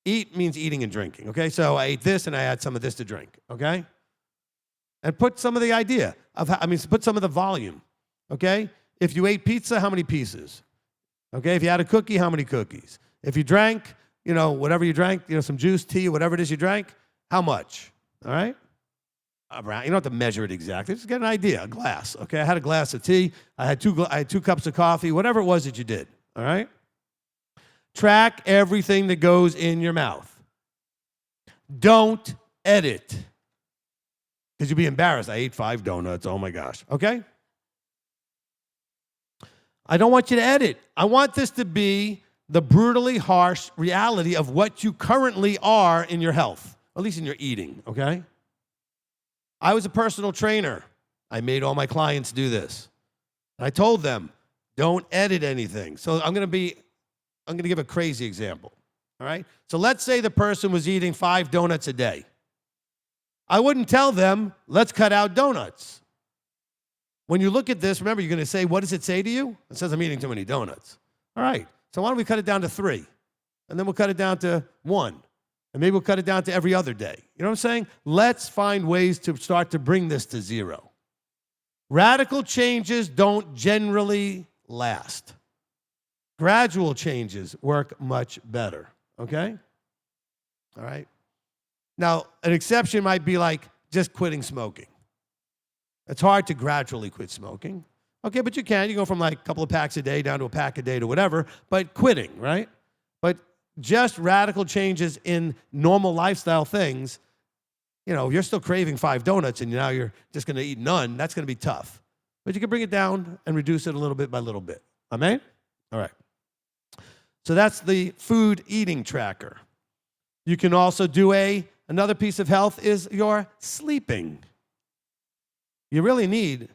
Eat means eating and drinking. Okay, so I ate this and I had some of this to drink. Okay? And put some of the idea of put some of the volume. Okay? If you ate pizza, how many pieces? Okay, if you had a cookie, how many cookies? If you drank, whatever you drank, some juice, tea, whatever it is you drank, how much? All right? You don't have to measure it exactly. Just get an idea, a glass. Okay, I had a glass of tea. I had two cups of coffee, whatever it was that you did. All right? Track everything that goes in your mouth. Don't edit. Because you'll be embarrassed. I ate 5 donuts. Oh, my gosh. Okay? I don't want you to edit. I want this to be the brutally harsh reality of what you currently are in your health, at least in your eating, okay? I was a personal trainer. I made all my clients do this. And I told them, don't edit anything. So I'm going to give a crazy example, all right? So let's say the person was eating 5 donuts a day. I wouldn't tell them, let's cut out donuts. When you look at this, remember, you're going to say, what does it say to you? It says, I'm eating too many donuts. All right, so why don't we cut it down to 3? And then we'll cut it down to 1. And maybe we'll cut it down to every other day. You know what I'm saying? Let's find ways to start to bring this to 0. Radical changes don't generally last. Gradual changes work much better, okay? All right? Now, an exception might be like just quitting smoking. It's hard to gradually quit smoking. Okay, but you can. You go from like a couple of packs a day down to a pack a day to whatever, but quitting, right? But just radical changes in normal lifestyle things, if you're still craving 5 donuts and now you're just going to eat none, that's going to be tough. But you can bring it down and reduce it a little bit by little bit. Amen? All right. So that's the food eating tracker. You can also do another piece of health is your sleeping. You really need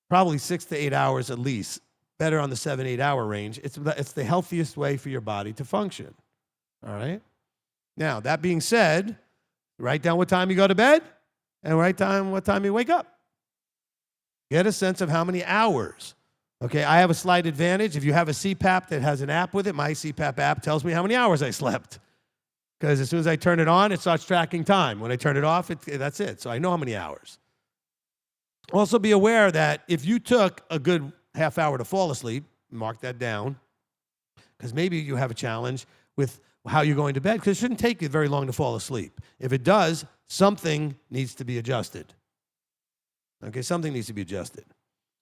probably 6 to 8 hours at least, better on the 7-8 hour range. It's the healthiest way for your body to function. All right? Now, that being said, write down what time you go to bed and write down what time you wake up. Get a sense of how many hours. Okay, I have a slight advantage. If you have a CPAP that has an app with it, my CPAP app tells me how many hours I slept. Because as soon as I turn it on, it starts tracking time. When I turn it off, that's it. So I know how many hours. Also be aware that if you took a good half hour to fall asleep, mark that down, Because maybe you have a challenge with how you're going to bed, because it shouldn't take you very long to fall asleep. If it does, something needs to be adjusted. Okay, something needs to be adjusted.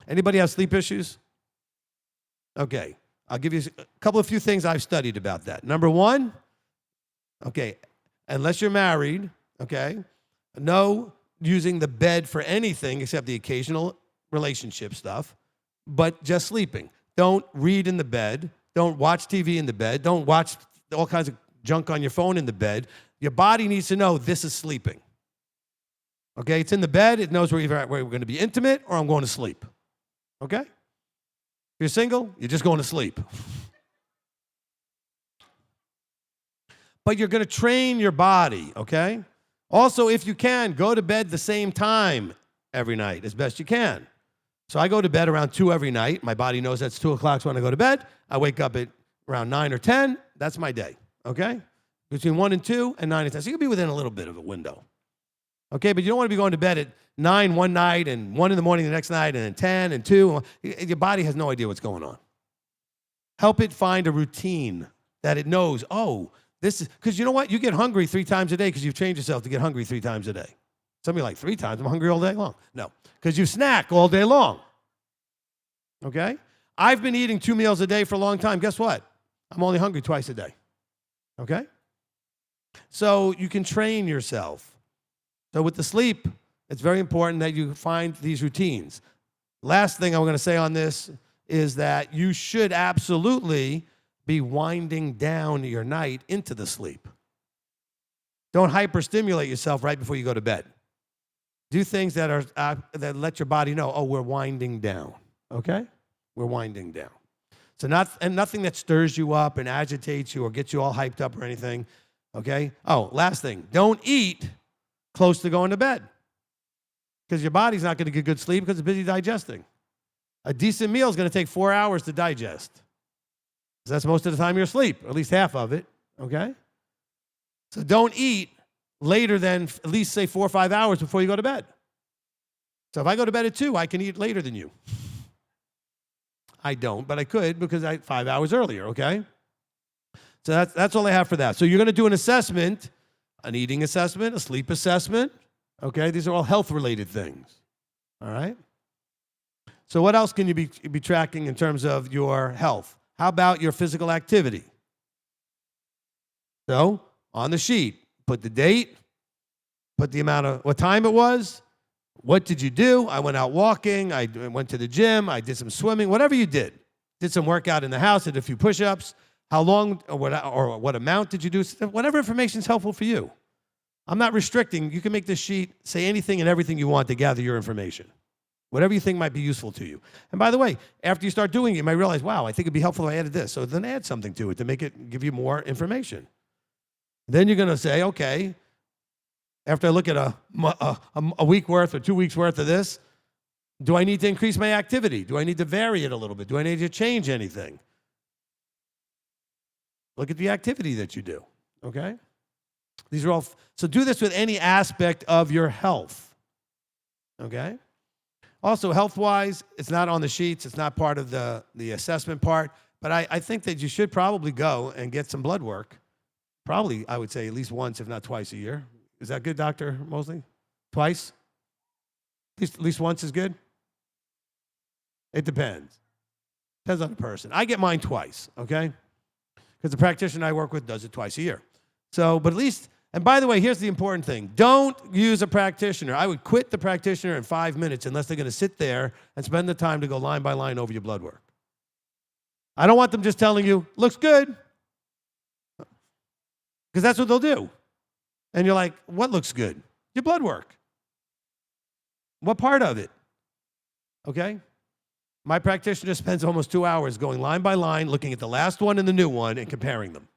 Anybody have sleep issues? Okay, I'll give you a few things I've studied about that. Number one, okay, unless you're married, okay, no using the bed for anything except the occasional relationship stuff, but just sleeping. Don't read in the bed. Don't watch TV in the bed. Don't watch all kinds of junk on your phone in the bed. Your body needs to know this is sleeping. Okay, it's in the bed. It knows where we're going to be intimate or I'm going to sleep. Okay? If you're single, you're just going to sleep. But you're going to train your body, okay? Also, if you can, go to bed the same time every night as best you can. So I go to bed around 2 every night. My body knows that's 2 o'clock when I go to bed. I wake up at around 9 or 10. That's my day, okay? Between 1 and 2 and 9 and 10. So you can be within a little bit of a window. Okay, but you don't want to be going to bed at 9 one night and 1 in the morning the next night and then 10 and 2. Your body has no idea what's going on. Help it find a routine that it knows, oh, this is, because you know what? You get hungry 3 times a day because you've trained yourself to get hungry 3 times a day. Some of you are like, 3 times? I'm hungry all day long. No, because you snack all day long. Okay? I've been eating 2 meals a day for a long time. Guess what? I'm only hungry twice a day. Okay? So you can train yourself. So with the sleep, it's very important that you find these routines. Last thing I'm going to say on this is that you should absolutely be winding down your night into the sleep. Don't hyperstimulate yourself right before you go to bed. Do things that are that let your body know, oh, we're winding down. Okay? We're winding down. So nothing that stirs you up and agitates you or gets you all hyped up or anything. Okay? Oh, last thing. Don't eat close to going to bed, because your body's not going to get good sleep because it's busy digesting. A decent meal is going to take 4 hours to digest. So that's most of the time you're asleep, or at least half of it, okay? So don't eat later than at least, say, 4 or 5 hours before you go to bed. So if I go to bed at 2, I can eat later than you. I don't, but I could because 5 hours earlier, okay? So that's all I have for that. So you're going to do an assessment, an eating assessment, a sleep assessment, okay? These are all health-related things, all right? So what else can you be tracking in terms of your health? How about your physical activity? So on the sheet, put the date, put the amount of, what time it was, what did you do? I went out walking, I went to the gym, I did some swimming, whatever you did. Did some workout in the house, did a few push-ups. How long or what amount did you do? Whatever information is helpful for you. I'm not restricting. You can make this sheet say anything and everything you want to gather your information. Whatever you think might be useful to you. And by the way, after you start doing it, you might realize, wow, I think it'd be helpful if I added this. So then add something to it to make it give you more information. Then you're going to say, okay, after I look at a week worth or 2 weeks worth of this, do I need to increase my activity? Do I need to vary it a little bit? Do I need to change anything? Look at the activity that you do, okay? These are all, so do this with any aspect of your health, okay? Also, health-wise, it's not on the sheets. It's not part of the assessment part, but I think that you should probably go and get some blood work. Probably, I would say, at least once, if not twice a year. Is that good, Dr. Mosley? Twice? At least once is good? It depends. Depends on the person. I get mine twice, okay? Because the practitioner I work with does it twice a year. So, but at least, and by the way, here's the important thing. Don't use a practitioner. I would quit the practitioner in 5 minutes unless they're going to sit there and spend the time to go line by line over your blood work. I don't want them just telling you, looks good. Because that's what they'll do. And you're like, what looks good? Your blood work. What part of it? Okay? My practitioner spends almost 2 hours going line by line, looking at the last one and the new one and comparing them.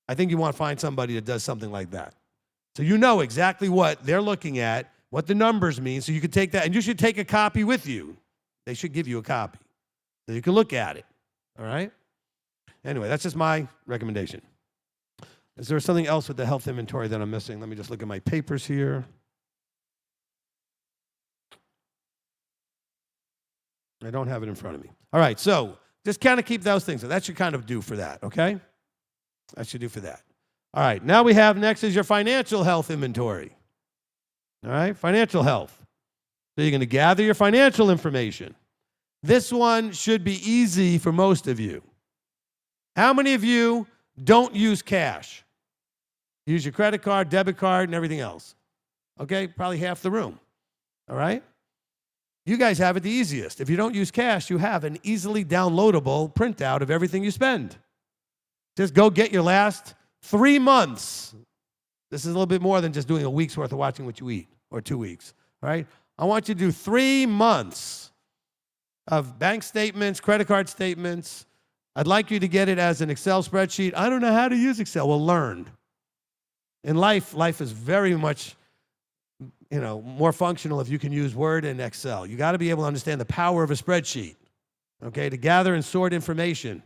I think you want to find somebody that does something like that. So you know exactly what they're looking at, what the numbers mean, so you can take that, and you should take a copy with you. They should give you a copy so you can look at it, all right? Anyway, that's just my recommendation. Is there something else with the health inventory that I'm missing? Let me just look at my papers here. I don't have it in front of me. All right, so Just kind of keep those things. So that should kind of do for that, okay? That should do for that. All right, now we have next is your financial health inventory. All right, financial health. So you're going to gather your financial information. This one should be easy for most of you. How many of you don't use cash? Use your credit card, debit card, and everything else. Okay, probably half the room. All right? You guys have it the easiest. If you don't use cash, you have an easily downloadable printout of everything you spend. Just go get your last 3 months. This is a little bit more than just doing a week's worth of watching what you eat, or 2 weeks. All right? I want you to do 3 months of bank statements, credit card statements. I'd like you to get it as an Excel spreadsheet. I don't know how to use Excel. Well, learn. In life is very much, more functional if you can use Word and Excel. You got to be able to understand the power of a spreadsheet, okay, to gather and sort information.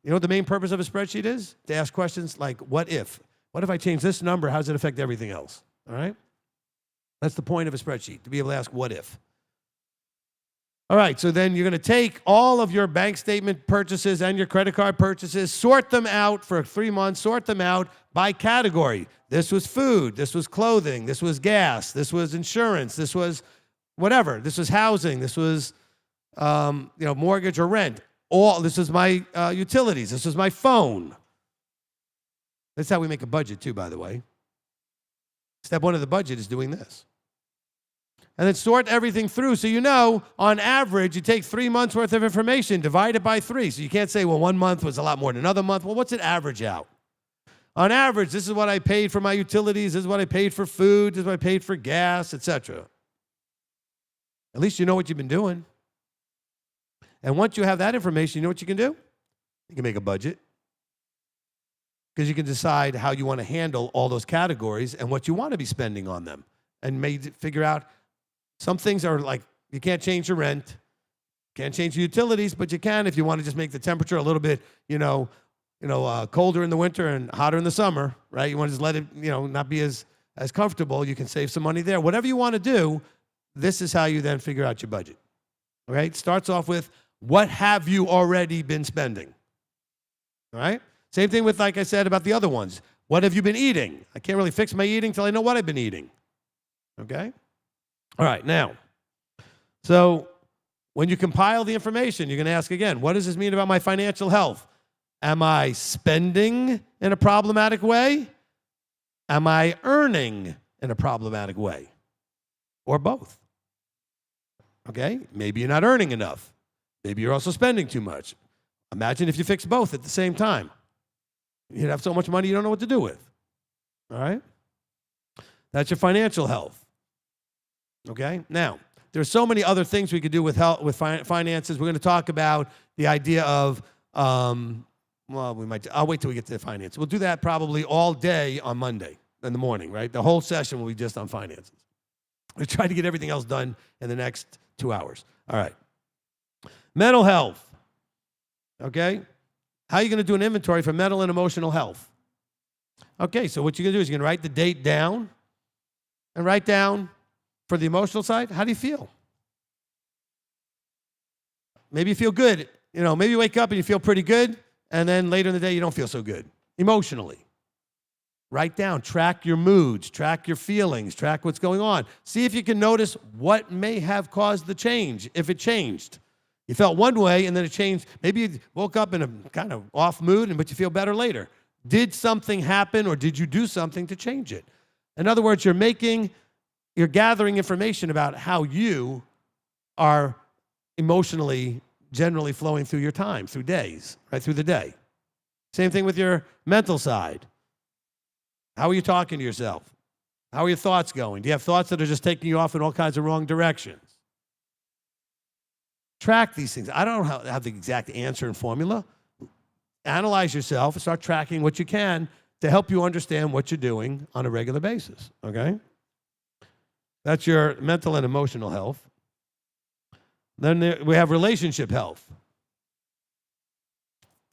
You know what the main purpose of a spreadsheet is? To ask questions like, what if? What if I change this number? How does it affect everything else? All right? That's the point of a spreadsheet, to be able to ask what if. All right, so then you're going to take all of your bank statement purchases and your credit card purchases, sort them out for 3 months, sort them out by category. This was food, this was clothing, this was gas, this was insurance, this was whatever, this was housing, this was mortgage or rent. This was my utilities, this was my phone. That's how we make a budget too, by the way. Step 1 of the budget is doing this. And then sort everything through. So on average, you take 3 months worth of information, divide it by 3. So you can't say, well, 1 month was a lot more than another month. Well, what's it average out? On average, this is what I paid for my utilities, this is what I paid for food, this is what I paid for gas, etc. At least you know what you've been doing. And once you have that information, you know what you can do? You can make a budget. Because you can decide how you want to handle all those categories and what you want to be spending on them. And figure out some things are like, you can't change your rent, can't change your utilities, but you can if you want to just make the temperature a little bit, colder in the winter and hotter in the summer, right? You want to just let it, not be as comfortable. You can save some money there. Whatever you want to do, this is how you then figure out your budget. All right? Starts off with, what have you already been spending? All right? Same thing with, like I said, about the other ones. What have you been eating? I can't really fix my eating until I know what I've been eating. Okay? All right, now, so when you compile the information, you're going to ask again, what does this mean about my financial health? Am I spending in a problematic way? Am I earning in a problematic way? Or both? Okay? Maybe you're not earning enough. Maybe you're also spending too much. Imagine if you fix both at the same time. You'd have so much money you don't know what to do with. All right? That's your financial health. Okay? Now, there's so many other things we could do with health, with finances. We're going to talk about the idea of, I'll wait till we get to the finance. We'll do that probably all day on Monday in the morning, right? The whole session will be just on finances. We'll try to get everything else done in the next 2 hours. All right. Mental health. Okay? How are you going to do an inventory for mental and emotional health? Okay, so what you're going to do is you're going to write the date down and write down for the emotional side, how do you feel? Maybe you feel good. Maybe you wake up and you feel pretty good, and then later in the day you don't feel so good emotionally. Write down, track your moods, track your feelings, track what's going on. See if you can notice what may have caused the change, if it changed. You felt one way and then it changed. Maybe you woke up in a kind of off mood, but you feel better later. Did something happen or did you do something to change it? In other words, you're gathering information about how you are emotionally generally flowing through your time, through days, right through the day. Same thing with your mental side. How are you talking to yourself? How are your thoughts going? Do you have thoughts that are just taking you off in all kinds of wrong directions? Track these things. I don't have the exact answer and formula. Analyze yourself and start tracking what you can to help you understand what you're doing on a regular basis, okay? That's your mental and emotional health. Then we have relationship health.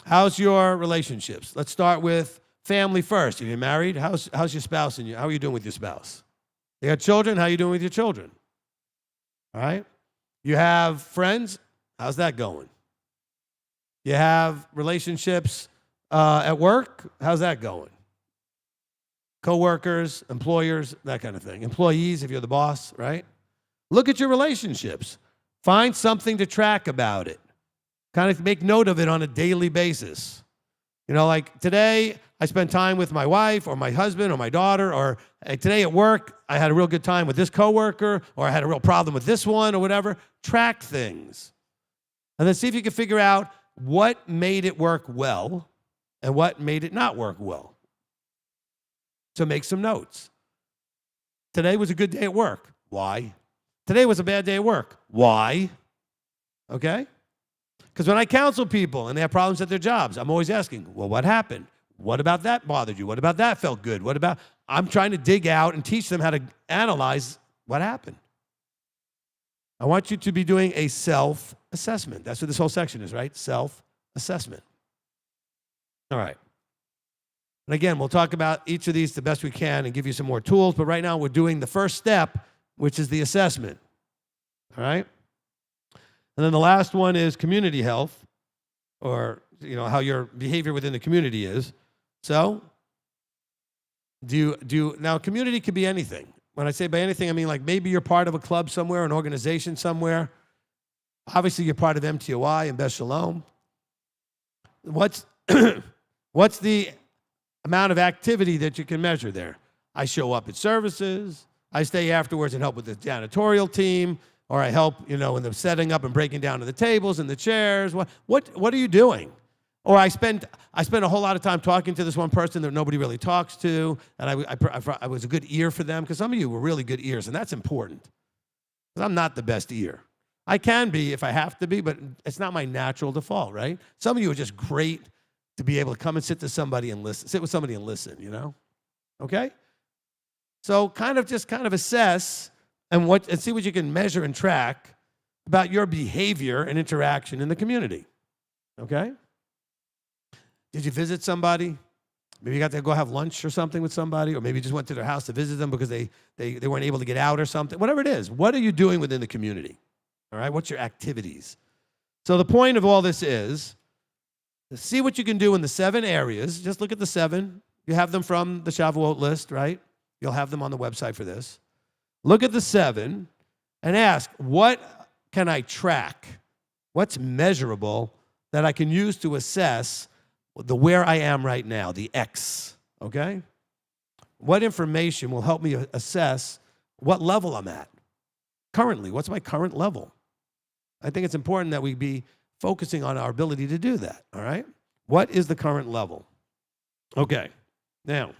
How's your relationships? Let's start with family first. If you're married, how's your spouse and you? How are you doing with your spouse? You got children? How are you doing with your children? All right? You have friends? How's that going? You have relationships at work. How's that going? Coworkers, employers, that kind of thing. Employees, if you're the boss, right? Look at your relationships. Find something to track about it. Kind of make note of it on a daily basis. You know, like today, I spent time with my wife or my husband or my daughter, or today at work, I had a real good time with this coworker, or I had a real problem with this one, or whatever. Track things. And then see if you can figure out what made it work well and what made it not work well. So make some notes. Today was a good day at work. Why? Today was a bad day at work. Why? Okay? Because when I counsel people and they have problems at their jobs, I'm always asking, well, what happened? What about that bothered you? What about that felt good? What about, I'm trying to dig out and teach them how to analyze what happened. I want you to be doing a self-assessment. That's what this whole section is, right? Self-assessment. All right. And again, we'll talk about each of these the best we can and give you some more tools, but right now we're doing the first step, which is the assessment. All right? And then the last one is community health, or you know how your behavior within the community is. So, now community could be anything. When I say by anything, I mean like maybe you're part of a club somewhere, an organization somewhere. Obviously, you're part of MTOI and Beth Shalom. What's the amount of activity that you can measure there? I show up at services. I stay afterwards and help with the janitorial team, or I help, in the setting up and breaking down of the tables and the chairs. What are you doing? Or I spend a whole lot of time talking to this one person that nobody really talks to, and I was a good ear for them, because some of you were really good ears, and that's important. Because I'm not the best ear. I can be if I have to be, but it's not my natural default, right? Some of you are just great to be able to come and sit with somebody and listen, Okay? So kind of assess and see what you can measure and track about your behavior and interaction in the community. Okay? Did you visit somebody? Maybe you got to go have lunch or something with somebody, or maybe you just went to their house to visit them because they weren't able to get out or something. Whatever it is, what are you doing within the community? All right? What's your activities? So the point of all this is to see what you can do in the 7 areas. Just look at the 7. You have them from the Shavuot list, right? You'll have them on the website for this. Look at the 7 and ask, what can I track? What's measurable that I can use to assess the where I am right now, the X, okay? What information will help me assess what level I'm at currently? What's my current level? I think it's important that we be focusing on our ability to do that, all right? What is the current level? Okay, now,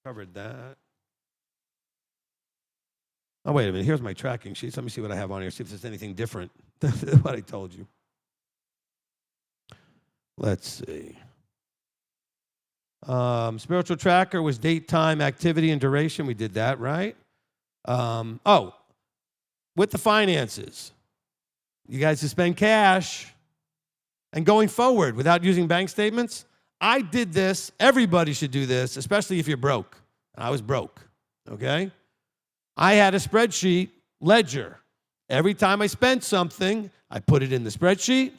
covered that. Oh, wait a minute. Here's my tracking sheets. Let me see what I have on here, see if there's anything different than what I told you. Let's see. Spiritual tracker was date, time, activity, and duration. We did that, right? With the finances. You guys to spend cash. And going forward without using bank statements, I did this. Everybody should do this, especially if you're broke. I was broke, okay? I had a spreadsheet ledger. Every time I spent something, I put it in the spreadsheet.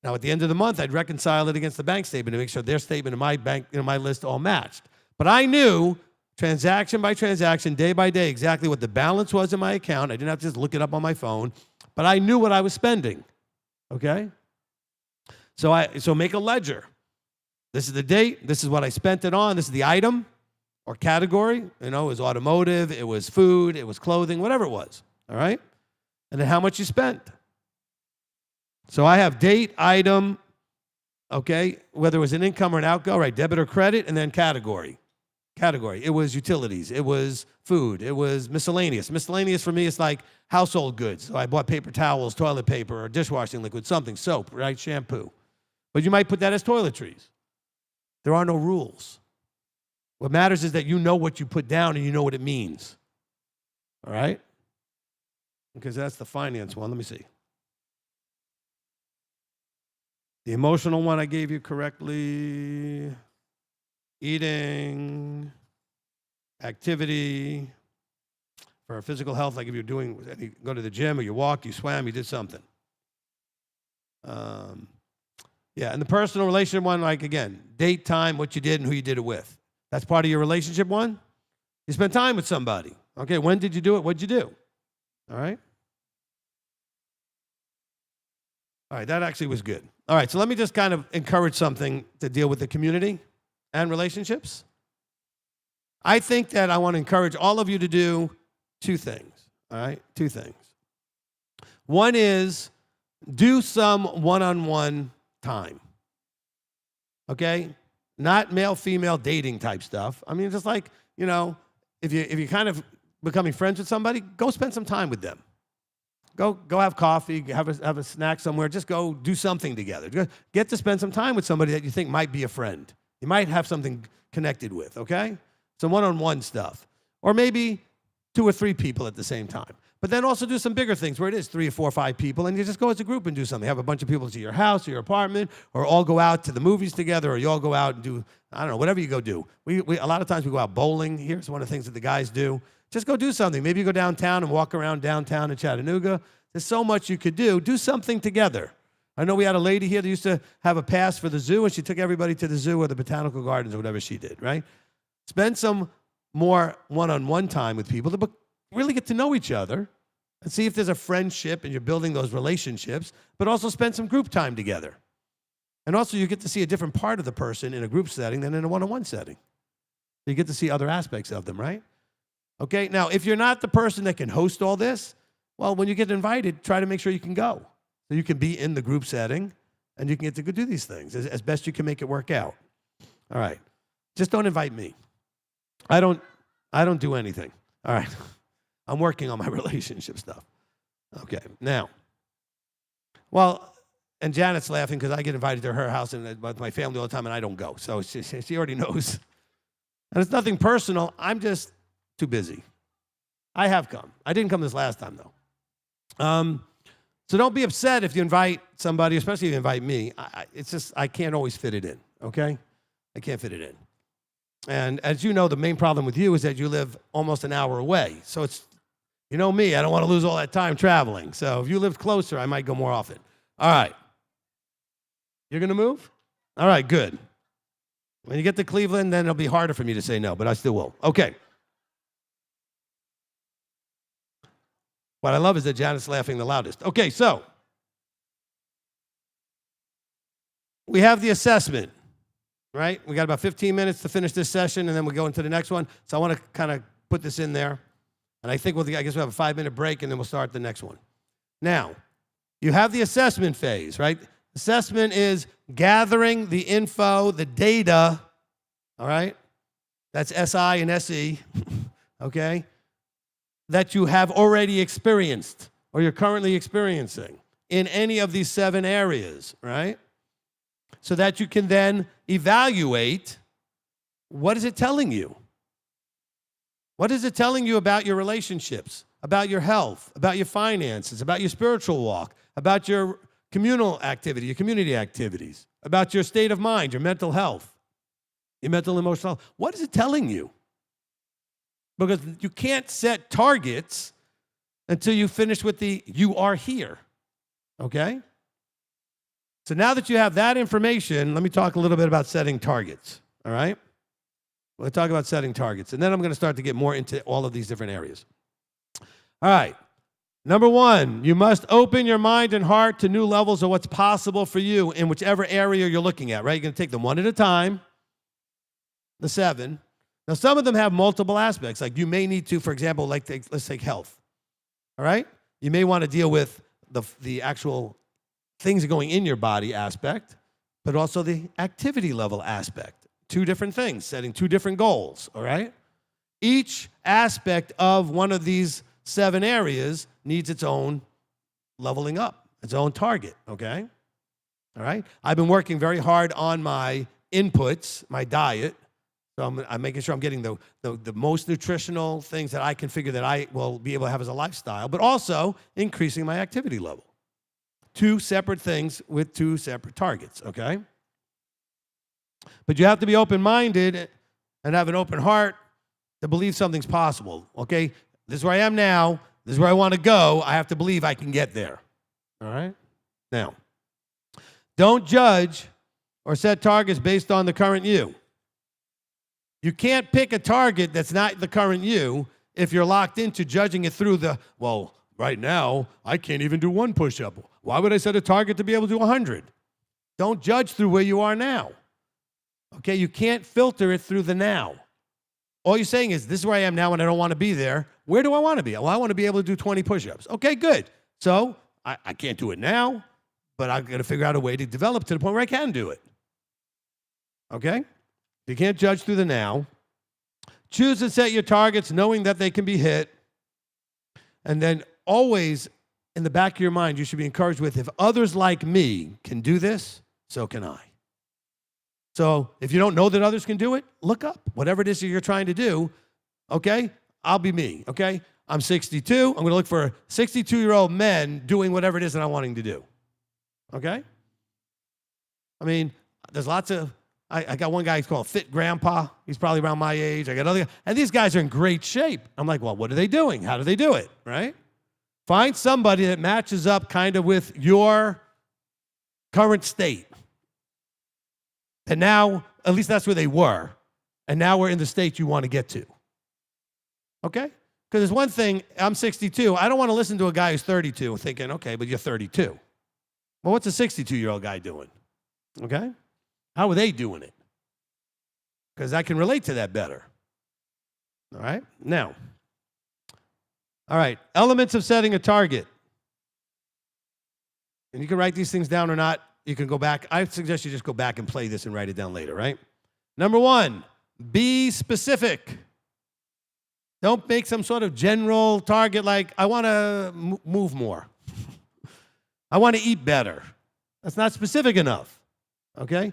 Now, at the end of the month, I'd reconcile it against the bank statement to make sure their statement and my bank, my list all matched. But I knew transaction by transaction, day by day, exactly what the balance was in my account. I didn't have to just look it up on my phone, but I knew what I was spending, okay? So make a ledger. This is the date. This is what I spent it on. This is the item or category. It was automotive. It was food. It was clothing, whatever it was, all right? And then how much you spent. So I have date, item, okay, whether it was an income or an outgo, right, debit or credit, and then category. Category. It was utilities. It was food. It was miscellaneous. Miscellaneous for me is like household goods. So I bought paper towels, toilet paper, or dishwashing liquid, something, soap, right, shampoo. But you might put that as toiletries. There are no rules. What matters is that you know what you put down and you know what it means. All right? Because that's the finance one. Let me see. The emotional one I gave you correctly. Eating, activity. For our physical health, like if you're go to the gym or you walk, you swam, you did something. Yeah, and the personal relationship one, like again, date, time, what you did, and who you did it with. That's part of your relationship one. You spent time with somebody. Okay, when did you do it? What'd you do? All right. All right, that actually was good. All right, so let me just kind of encourage something to deal with the community and relationships. I think that I want to encourage all of you to do two things. All right, two things. One is do some one-on-one time. Okay? Not male-female dating type stuff. I mean, just like, you know, if you're kind of becoming friends with somebody, go spend some time with them. Go have coffee, have a snack somewhere. Just go do something together. Get to spend some time with somebody that you think might be a friend. You might have something connected with, okay? Some one-on-one stuff. Or maybe 2 or 3 people at the same time. But then also do some bigger things where it is 3 or 4 or 5 people, and you just go as a group and do something. Have a bunch of people to your house or your apartment, or all go out to the movies together, or you all go out and do, I don't know, whatever you go do. We a lot of times we go out bowling. Here's one of the things that the guys do. Just go do something. Maybe you go downtown and walk around downtown in Chattanooga. There's so much you could do. Do something together. I know we had a lady here that used to have a pass for the zoo, and she took everybody to the zoo or the botanical gardens or whatever she did, right? Spend some more one-on-one time with people to really get to know each other and see if there's a friendship and you're building those relationships, but also spend some group time together. And also you get to see a different part of the person in a group setting than in a one-on-one setting. You get to see other aspects of them, right? Okay, now if you're not the person that can host all this, well, when you get invited, try to make sure you can go. So you can be in the group setting and you can get to go do these things as best you can make it work out. All right, just don't invite me. I don't do anything. All right. I'm working on my relationship stuff. Okay, now, well, and Janet's laughing because I get invited to her house and with my family all the time, and I don't go. So she already knows. And it's nothing personal. I'm just too busy. I have come. I didn't come this last time, though. So don't be upset if you invite somebody, especially if you invite me. It's just I can't always fit it in, okay? I can't fit it in. And as you know, the main problem with you is that you live almost an hour away. So it's, you know me, I don't want to lose all that time traveling. So if you lived closer, I might go more often. All right. You're going to move? All right, good. When you get to Cleveland, then it'll be harder for me to say no, but I still will. Okay. What I love is that Janet's laughing the loudest. Okay, so we have the assessment. Right? We got about 15 minutes to finish this session, and then we'll go into the next one. So I want to kind of put this in there. And I think I guess we'll have a 5-minute break, and then we'll start the next one. Now, you have the assessment phase, right? Assessment is gathering the info, the data, all right? That's S-I and S-E, okay? That you have already experienced or you're currently experiencing in any of these 7 areas, right? So that you can then evaluate, what is it telling you? What is it telling you about your relationships, about your health, about your finances, about your spiritual walk, about your communal activity, your community activities, about your state of mind, your mental health, your mental and emotional health? What is it telling you? Because you can't set targets until you finish with the you are here, okay? So now that you have that information, let me talk a little bit about setting targets, all right? We'll talk about setting targets, and then I'm going to start to get more into all of these different areas. All right. Number 1, you must open your mind and heart to new levels of what's possible for you in whichever area you're looking at, right? You're going to take them one at a time, the 7. Now, some of them have multiple aspects. Like you may need to, for example, let's take health, all right? You may want to deal with the actual things going in your body aspect, but also the activity level aspect. 2 different things, setting 2 different goals, all right? Each aspect of one of these 7 areas needs its own leveling up, its own target, okay? All right? I've been working very hard on my inputs, my diet, so I'm making sure I'm getting the most nutritional things that I can figure that I will be able to have as a lifestyle, but also increasing my activity level. 2 separate things with 2 separate targets, okay? But you have to be open-minded and have an open heart to believe something's possible, okay? This is where I am now. This is where I want to go. I have to believe I can get there, all right? Now, Don't judge or set targets based on the current you. You can't pick a target that's not the current you if you're locked into judging it through well, right now, I can't even do 1 push-up. Why would I set a target to be able to do 100? Don't judge through where you are now. Okay, you can't filter it through the now. All you're saying is, this is where I am now and I don't want to be there. Where do I want to be? Well, I want to be able to do 20 push-ups. Okay, good. So I can't do it now, but I've got to figure out a way to develop to the point where I can do it. Okay? You can't judge through the now. Choose and set your targets knowing that they can be hit. And then always in the back of your mind, you should be encouraged with, if others like me can do this, so can I. So if you don't know that others can do it, look up whatever it is that you're trying to do. Okay? I'll be me. Okay? I'm 62. I'm going to look for 62-year-old men doing whatever it is that I'm wanting to do. Okay? I mean, there's lots of, I got one guy who's called Fit Grandpa. He's probably around my age. I got other guys, and these guys are in great shape. I'm like, well, what are they doing? How do they do it? Right? Find somebody that matches up kind of with your current state. And now, at least that's where they were. And now we're in the state you want to get to. Okay? Because there's one thing, I'm 62. I don't want to listen to a guy who's 32 thinking, okay, but you're 32. Well, what's a 62-year-old guy doing? Okay? How are they doing it? Because I can relate to that better. All right? Now, all right, elements of setting a target. And you can write these things down or not. You can go back. I suggest you just go back and play this and write it down later, right? Number 1, be specific. Don't make some sort of general target like, I want to move more. I want to eat better. That's not specific enough, okay?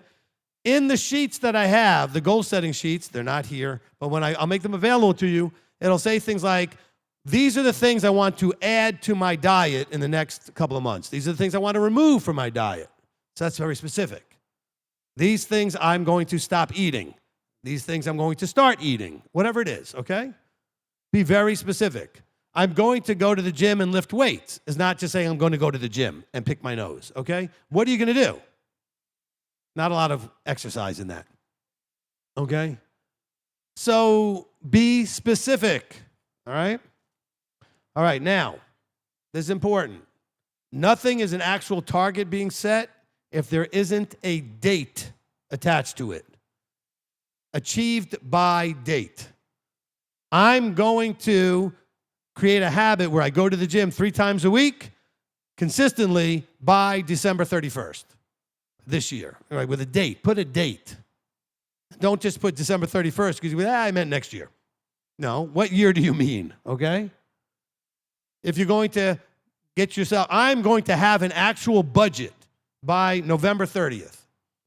In the sheets that I have, the goal-setting sheets, they're not here, but when I'll make them available to you, it'll say things like, these are the things I want to add to my diet in the next couple of months. These are the things I want to remove from my diet. So that's very specific. These things I'm going to stop eating. These things I'm going to start eating. Whatever it is, okay? Be very specific. I'm going to go to the gym and lift weights. It's not just saying I'm going to go to the gym and pick my nose, okay? What are you going to do? Not a lot of exercise in that, okay? So be specific, all right? All right, now, this is important. Nothing is an actual target being set if there isn't a date attached to it. Achieved by date. I'm going to create a habit where I go to the gym 3 times a week consistently by December 31st this year, all right, with a date. Put a date. Don't just put December 31st because you go, I meant next year. No, what year do you mean, okay? If you're going to get yourself, I'm going to have an actual budget by November 30th.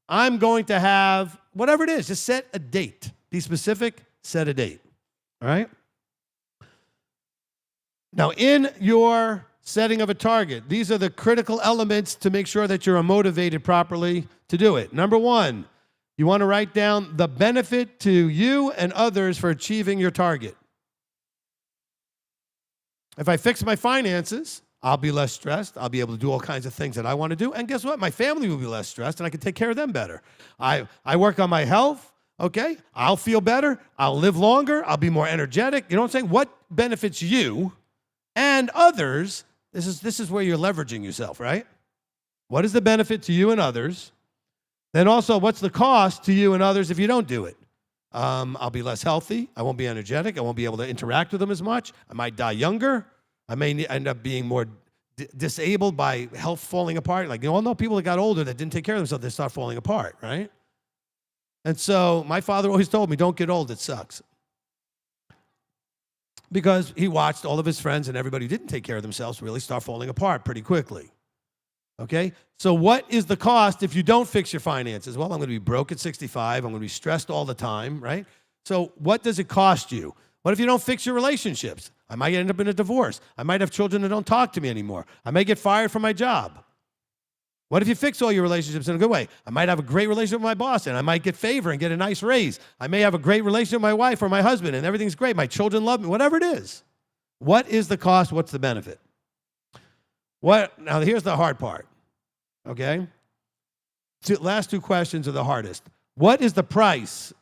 I'm going to have, whatever it is, just set a date. Be specific, set a date, all right? Now, in your setting of a target, these are the critical elements to make sure that you're motivated properly to do it. Number 1, you want to write down the benefit to you and others for achieving your target. If I fix my finances, I'll be less stressed. I'll be able to do all kinds of things that I want to do. And guess what? My family will be less stressed, and I can take care of them better. I work on my health, okay? I'll feel better. I'll live longer. I'll be more energetic. You know what I'm saying? What benefits you and others? This is where you're leveraging yourself, right? What is the benefit to you and others? Then also, what's the cost to you and others if you don't do it? I'll be less healthy. I won't be energetic. I won't be able to interact with them as much. I might die younger. I may end up being more disabled by health falling apart. Like, you all know people that got older that didn't take care of themselves, they start falling apart, right? And so my father always told me, don't get old, it sucks. Because he watched all of his friends and everybody who didn't take care of themselves really start falling apart pretty quickly. Okay? So what is the cost if you don't fix your finances? Well, I'm going to be broke at 65. I'm going to be stressed all the time, right? So what does it cost you? What if you don't fix your relationships? I might end up in a divorce. I might have children that don't talk to me anymore. I may get fired from my job. What if you fix all your relationships in a good way? I might have a great relationship with my boss, and I might get favor and get a nice raise. I may have a great relationship with my wife or my husband, and everything's great. My children love me, whatever it is. What is the cost? What's the benefit? Now, here's the hard part, okay? last two questions are the hardest. What is the price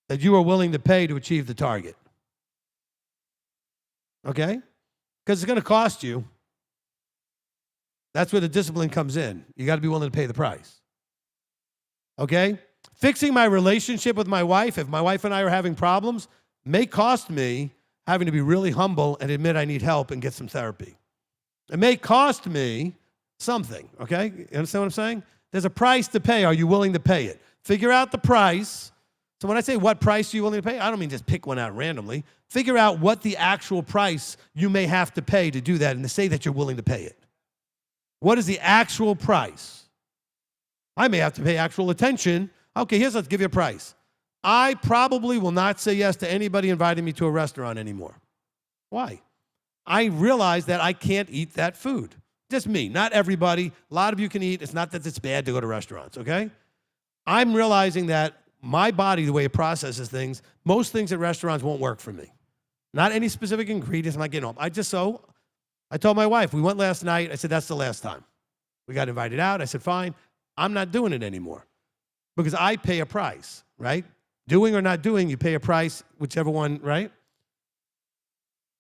that you are willing to pay to achieve the target? Okay? Because it's going to cost you. That's where the discipline comes in. You got to be willing to pay the price. Okay? Fixing my relationship with my wife, if my wife and I are having problems, may cost me having to be really humble and admit I need help and get some therapy. It may cost me something, okay? You understand what I'm saying? There's a price to pay. Are you willing to pay it? Figure out the price. So when I say what price are you willing to pay, I don't mean just pick one out randomly. Figure out what the actual price you may have to pay to do that and to say that you're willing to pay it. What is the actual price? I may have to pay actual attention. Okay, let's give you a price. I probably will not say yes to anybody inviting me to a restaurant anymore. Why? I realize that I can't eat that food. Just me, not everybody. A lot of you can eat. It's not that it's bad to go to restaurants, okay? I'm realizing that my body, the way it processes things, most things at restaurants won't work for me. Not any specific ingredients. I'm not getting home. I told my wife, we went last night. I said, that's the last time. We got invited out. I said, fine. I'm not doing it anymore because I pay a price, right? Doing or not doing, you pay a price, whichever one, right?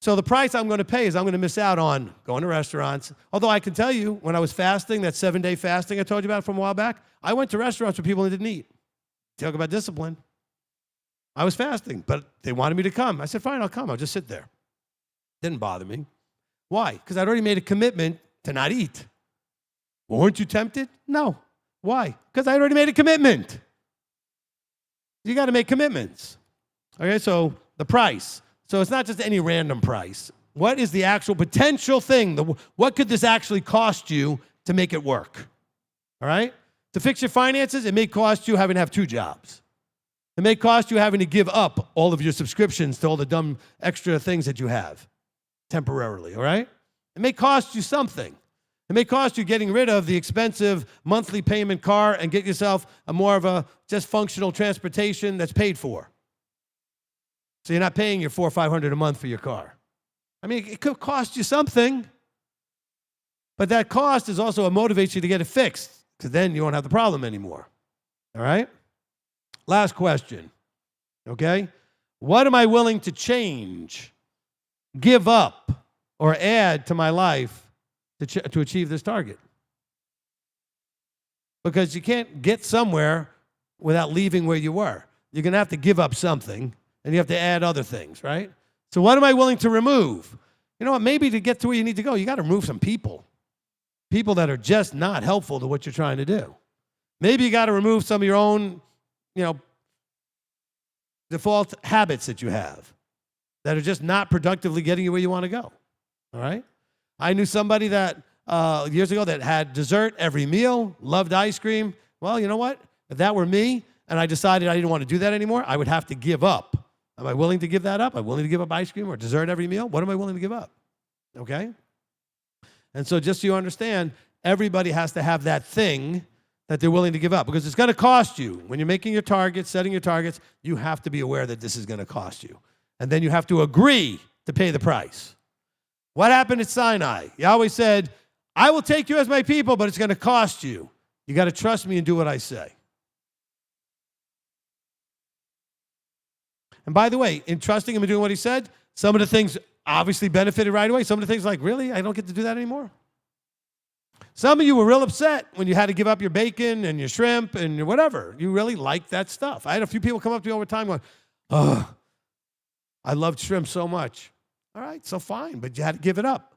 So the price I'm going to pay is I'm going to miss out on going to restaurants. Although I can tell you, when I was fasting, that 7-day fasting I told you about from a while back, I went to restaurants where people didn't eat. Talk about discipline. I was fasting, but they wanted me to come. I said, fine, I'll come. I'll just sit there. Didn't bother me. Why? Because I'd already made a commitment to not eat. Well, weren't you tempted? No. Why? Because I'd already made a commitment. You got to make commitments. Okay, so the price. So it's not just any random price. What is the actual potential thing? What could this actually cost you to make it work? All right? To fix your finances, it may cost you having to have 2 jobs. It may cost you having to give up all of your subscriptions to all the dumb extra things that you have temporarily, all right? It may cost you something. It may cost you getting rid of the expensive monthly payment car and get yourself a more of a just functional transportation that's paid for. So you're not paying your $400 or $500 a month for your car. I mean, it could cost you something, but that cost is also what motivates you to get it fixed because then you won't have the problem anymore. All right? Last question, okay? What am I willing to change, give up, or add to my life to achieve this target? Because you can't get somewhere without leaving where you were. You're going to have to give up something, and you have to add other things, right? So what am I willing to remove? You know what? Maybe to get to where you need to go, you got to remove some people. People that are just not helpful to what you're trying to do. Maybe you got to remove some of your own, default habits that you have that are just not productively getting you where you want to go. All right? I knew somebody that years ago that had dessert every meal, loved ice cream. Well, you know what? If that were me and I decided I didn't want to do that anymore, I would have to give up. Am I willing to give that up? Am I willing to give up ice cream or dessert every meal? What am I willing to give up? Okay? And so just so you understand, everybody has to have that thing that they're willing to give up because it's going to cost you. When you're making your targets, setting your targets, you have to be aware that this is going to cost you. And then you have to agree to pay the price. What happened at Sinai? Yahweh said, I will take you as my people, but it's going to cost you. You got to trust me and do what I say. And by the way, in trusting him and doing what he said, some of the things obviously benefited right away. Some of the things like, really? I don't get to do that anymore? Some of you were real upset when you had to give up your bacon and your shrimp and your whatever. You really liked that stuff. I had a few people come up to me over time going, oh, I loved shrimp so much. All right, so fine, but you had to give it up.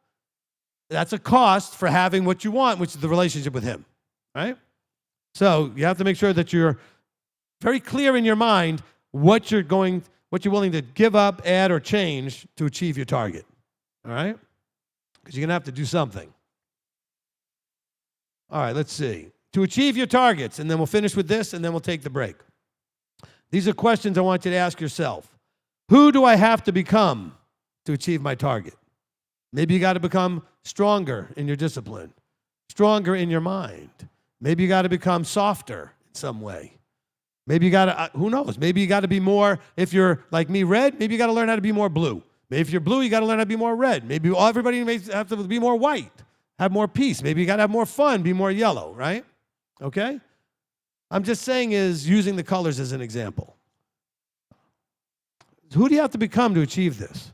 That's a cost for having what you want, which is the relationship with him, right? So you have to make sure that you're very clear in your mind what you're willing to give up, add, or change to achieve your target, all right? Because you're going to have to do something. All right, let's see. To achieve your targets, and then we'll finish with this, and then we'll take the break. These are questions I want you to ask yourself. Who do I have to become to achieve my target? Maybe you got to become stronger in your discipline, stronger in your mind. Maybe you got to become softer in some way. Maybe you got to, who knows? Maybe you got to be more, if you're like me, red, maybe you got to learn how to be more blue. Maybe if you're blue, you got to learn how to be more red. Maybe everybody may have to be more white, have more peace. Maybe you got to have more fun, be more yellow, right? Okay? I'm just saying is using the colors as an example. Who do you have to become to achieve this?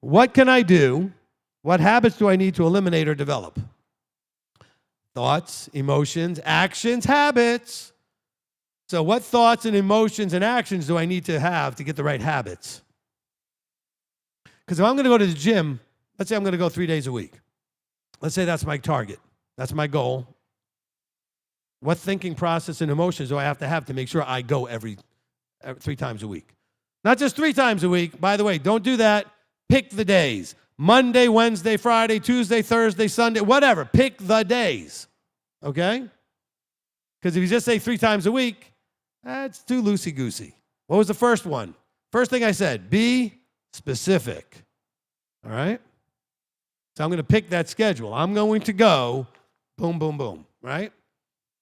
What can I do? What habits do I need to eliminate or develop? Thoughts, emotions, actions, habits. So what thoughts and emotions and actions do I need to have to get the right habits? Because if I'm going to go to the gym, let's say I'm going to go 3 days a week. Let's say that's my target. That's my goal. What thinking process and emotions do I have to make sure I go every 3 times a week? Not just 3 times a week. By the way, don't do that. Pick the days. Monday, Wednesday, Friday, Tuesday, Thursday, Sunday, whatever. Pick the days. Okay? Because if you just say 3 times a week, that's too loosey-goosey. What was the first one? First thing I said, be specific. All right? So I'm going to pick that schedule. I'm going to go boom, boom, boom. Right?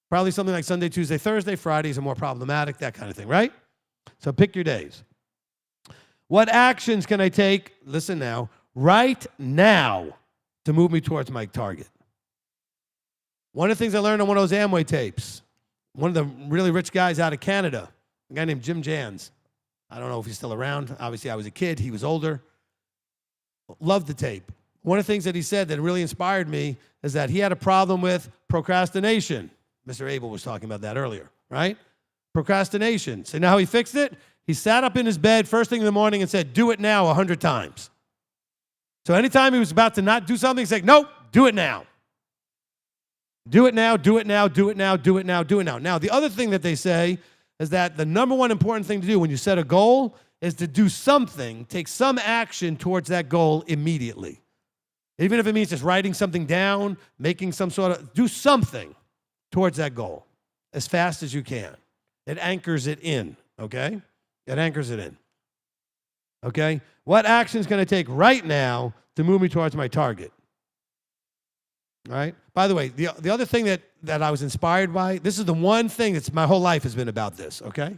Probably something like Sunday, Tuesday, Thursday. Fridays are more problematic, that kind of thing. Right? So pick your days. What actions can I take, listen now, right now to move me towards my target? One of the things I learned on one of those Amway tapes, one of the really rich guys out of Canada, a guy named Jim Jans. I don't know if he's still around. Obviously, I was a kid. He was older. Loved the tape. One of the things that he said that really inspired me is that he had a problem with procrastination. Mr. Abel was talking about that earlier, right? Procrastination. So you know how he fixed it? He sat up in his bed first thing in the morning and said, do it now 100 times. So anytime he was about to not do something, he said, nope, do it now. Do it now, do it now, do it now, do it now, do it now. Now, the other thing that they say is that the number one important thing to do when you set a goal is to do something, take some action towards that goal immediately. Even if it means just writing something down, making some sort of, do something towards that goal as fast as you can. It anchors it in, okay? It anchors it in. Okay? What actions can I take right now to move me towards my target? All right? By the way, the other thing that I was inspired by, this is the one thing that's my whole life has been about this, okay?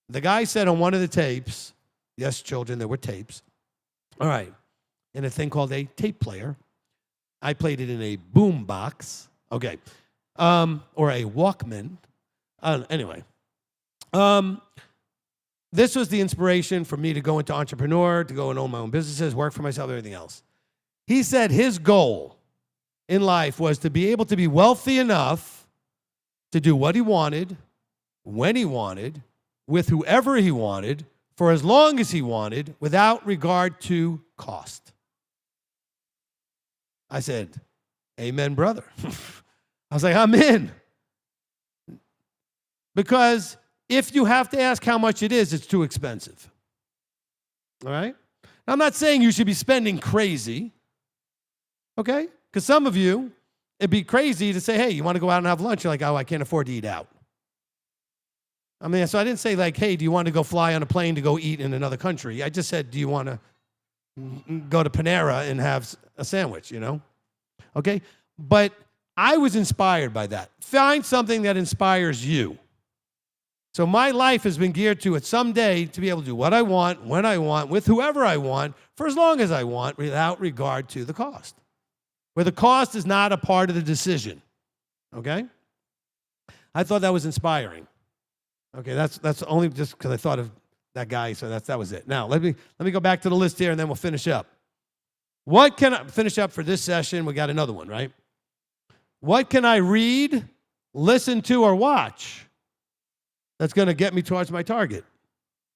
The guy said on one of the tapes, yes, children, there were tapes. All right. In a thing called a tape player. I played it in a boom box. Okay. Or a Walkman. Anyway. This was the inspiration for me to go into entrepreneur, to go and own my own businesses, work for myself, everything else. He said his goal in life was to be able to be wealthy enough to do what he wanted, when he wanted, with whoever he wanted, for as long as he wanted, without regard to cost. I said, amen, brother. I was like, I'm in. Because if you have to ask how much it is, it's too expensive. All right? I'm not saying you should be spending crazy, okay? Because some of you, it'd be crazy to say, hey, you want to go out and have lunch? You're like, oh, I can't afford to eat out. I mean, so I didn't say like, hey, do you want to go fly on a plane to go eat in another country? I just said, do you want to go to Panera and have a sandwich, you know? Okay? But I was inspired by that. Find something that inspires you. So my life has been geared to it someday to be able to do what I want, when I want, with whoever I want, for as long as I want, without regard to the cost. Where the cost is not a part of the decision. Okay? I thought that was inspiring. Okay, that's only just because I thought of that guy, so that was it. Now, let me go back to the list here, and then we'll finish up. What can I finish up for this session? We got another one, right? What can I read, listen to, or watch that's going to get me towards my target?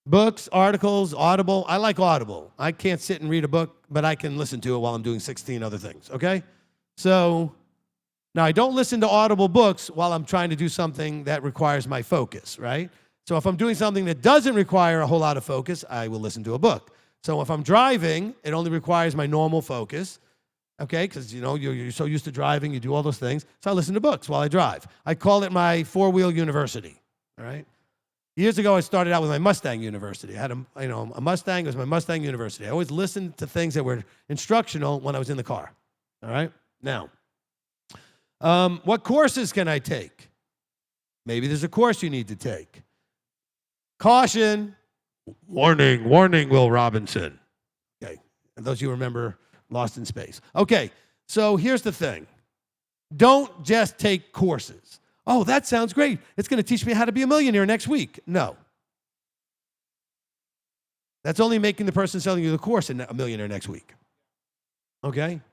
Books, articles, Audible. I like Audible. I can't sit and read a book, but I can listen to it while I'm doing 16 other things, okay? So, now I don't listen to Audible books while I'm trying to do something that requires my focus, right? So if I'm doing something that doesn't require a whole lot of focus, I will listen to a book. So if I'm driving, it only requires my normal focus, okay? Because, you know, you're so used to driving, you do all those things. So I listen to books while I drive. I call it my four-wheel university, all right? Years ago, I started out with my Mustang University. I had a Mustang. It was my Mustang University. I always listened to things that were instructional when I was in the car, all right? Now, what courses can I take? Maybe there's a course you need to take. Caution, warning, Will Robinson. Okay, and those you remember Lost in Space. Okay, so here's the thing. Don't just take courses. Oh, that sounds great. It's going to teach me how to be a millionaire next week. No. That's only making the person selling you the course a millionaire next week. Okay?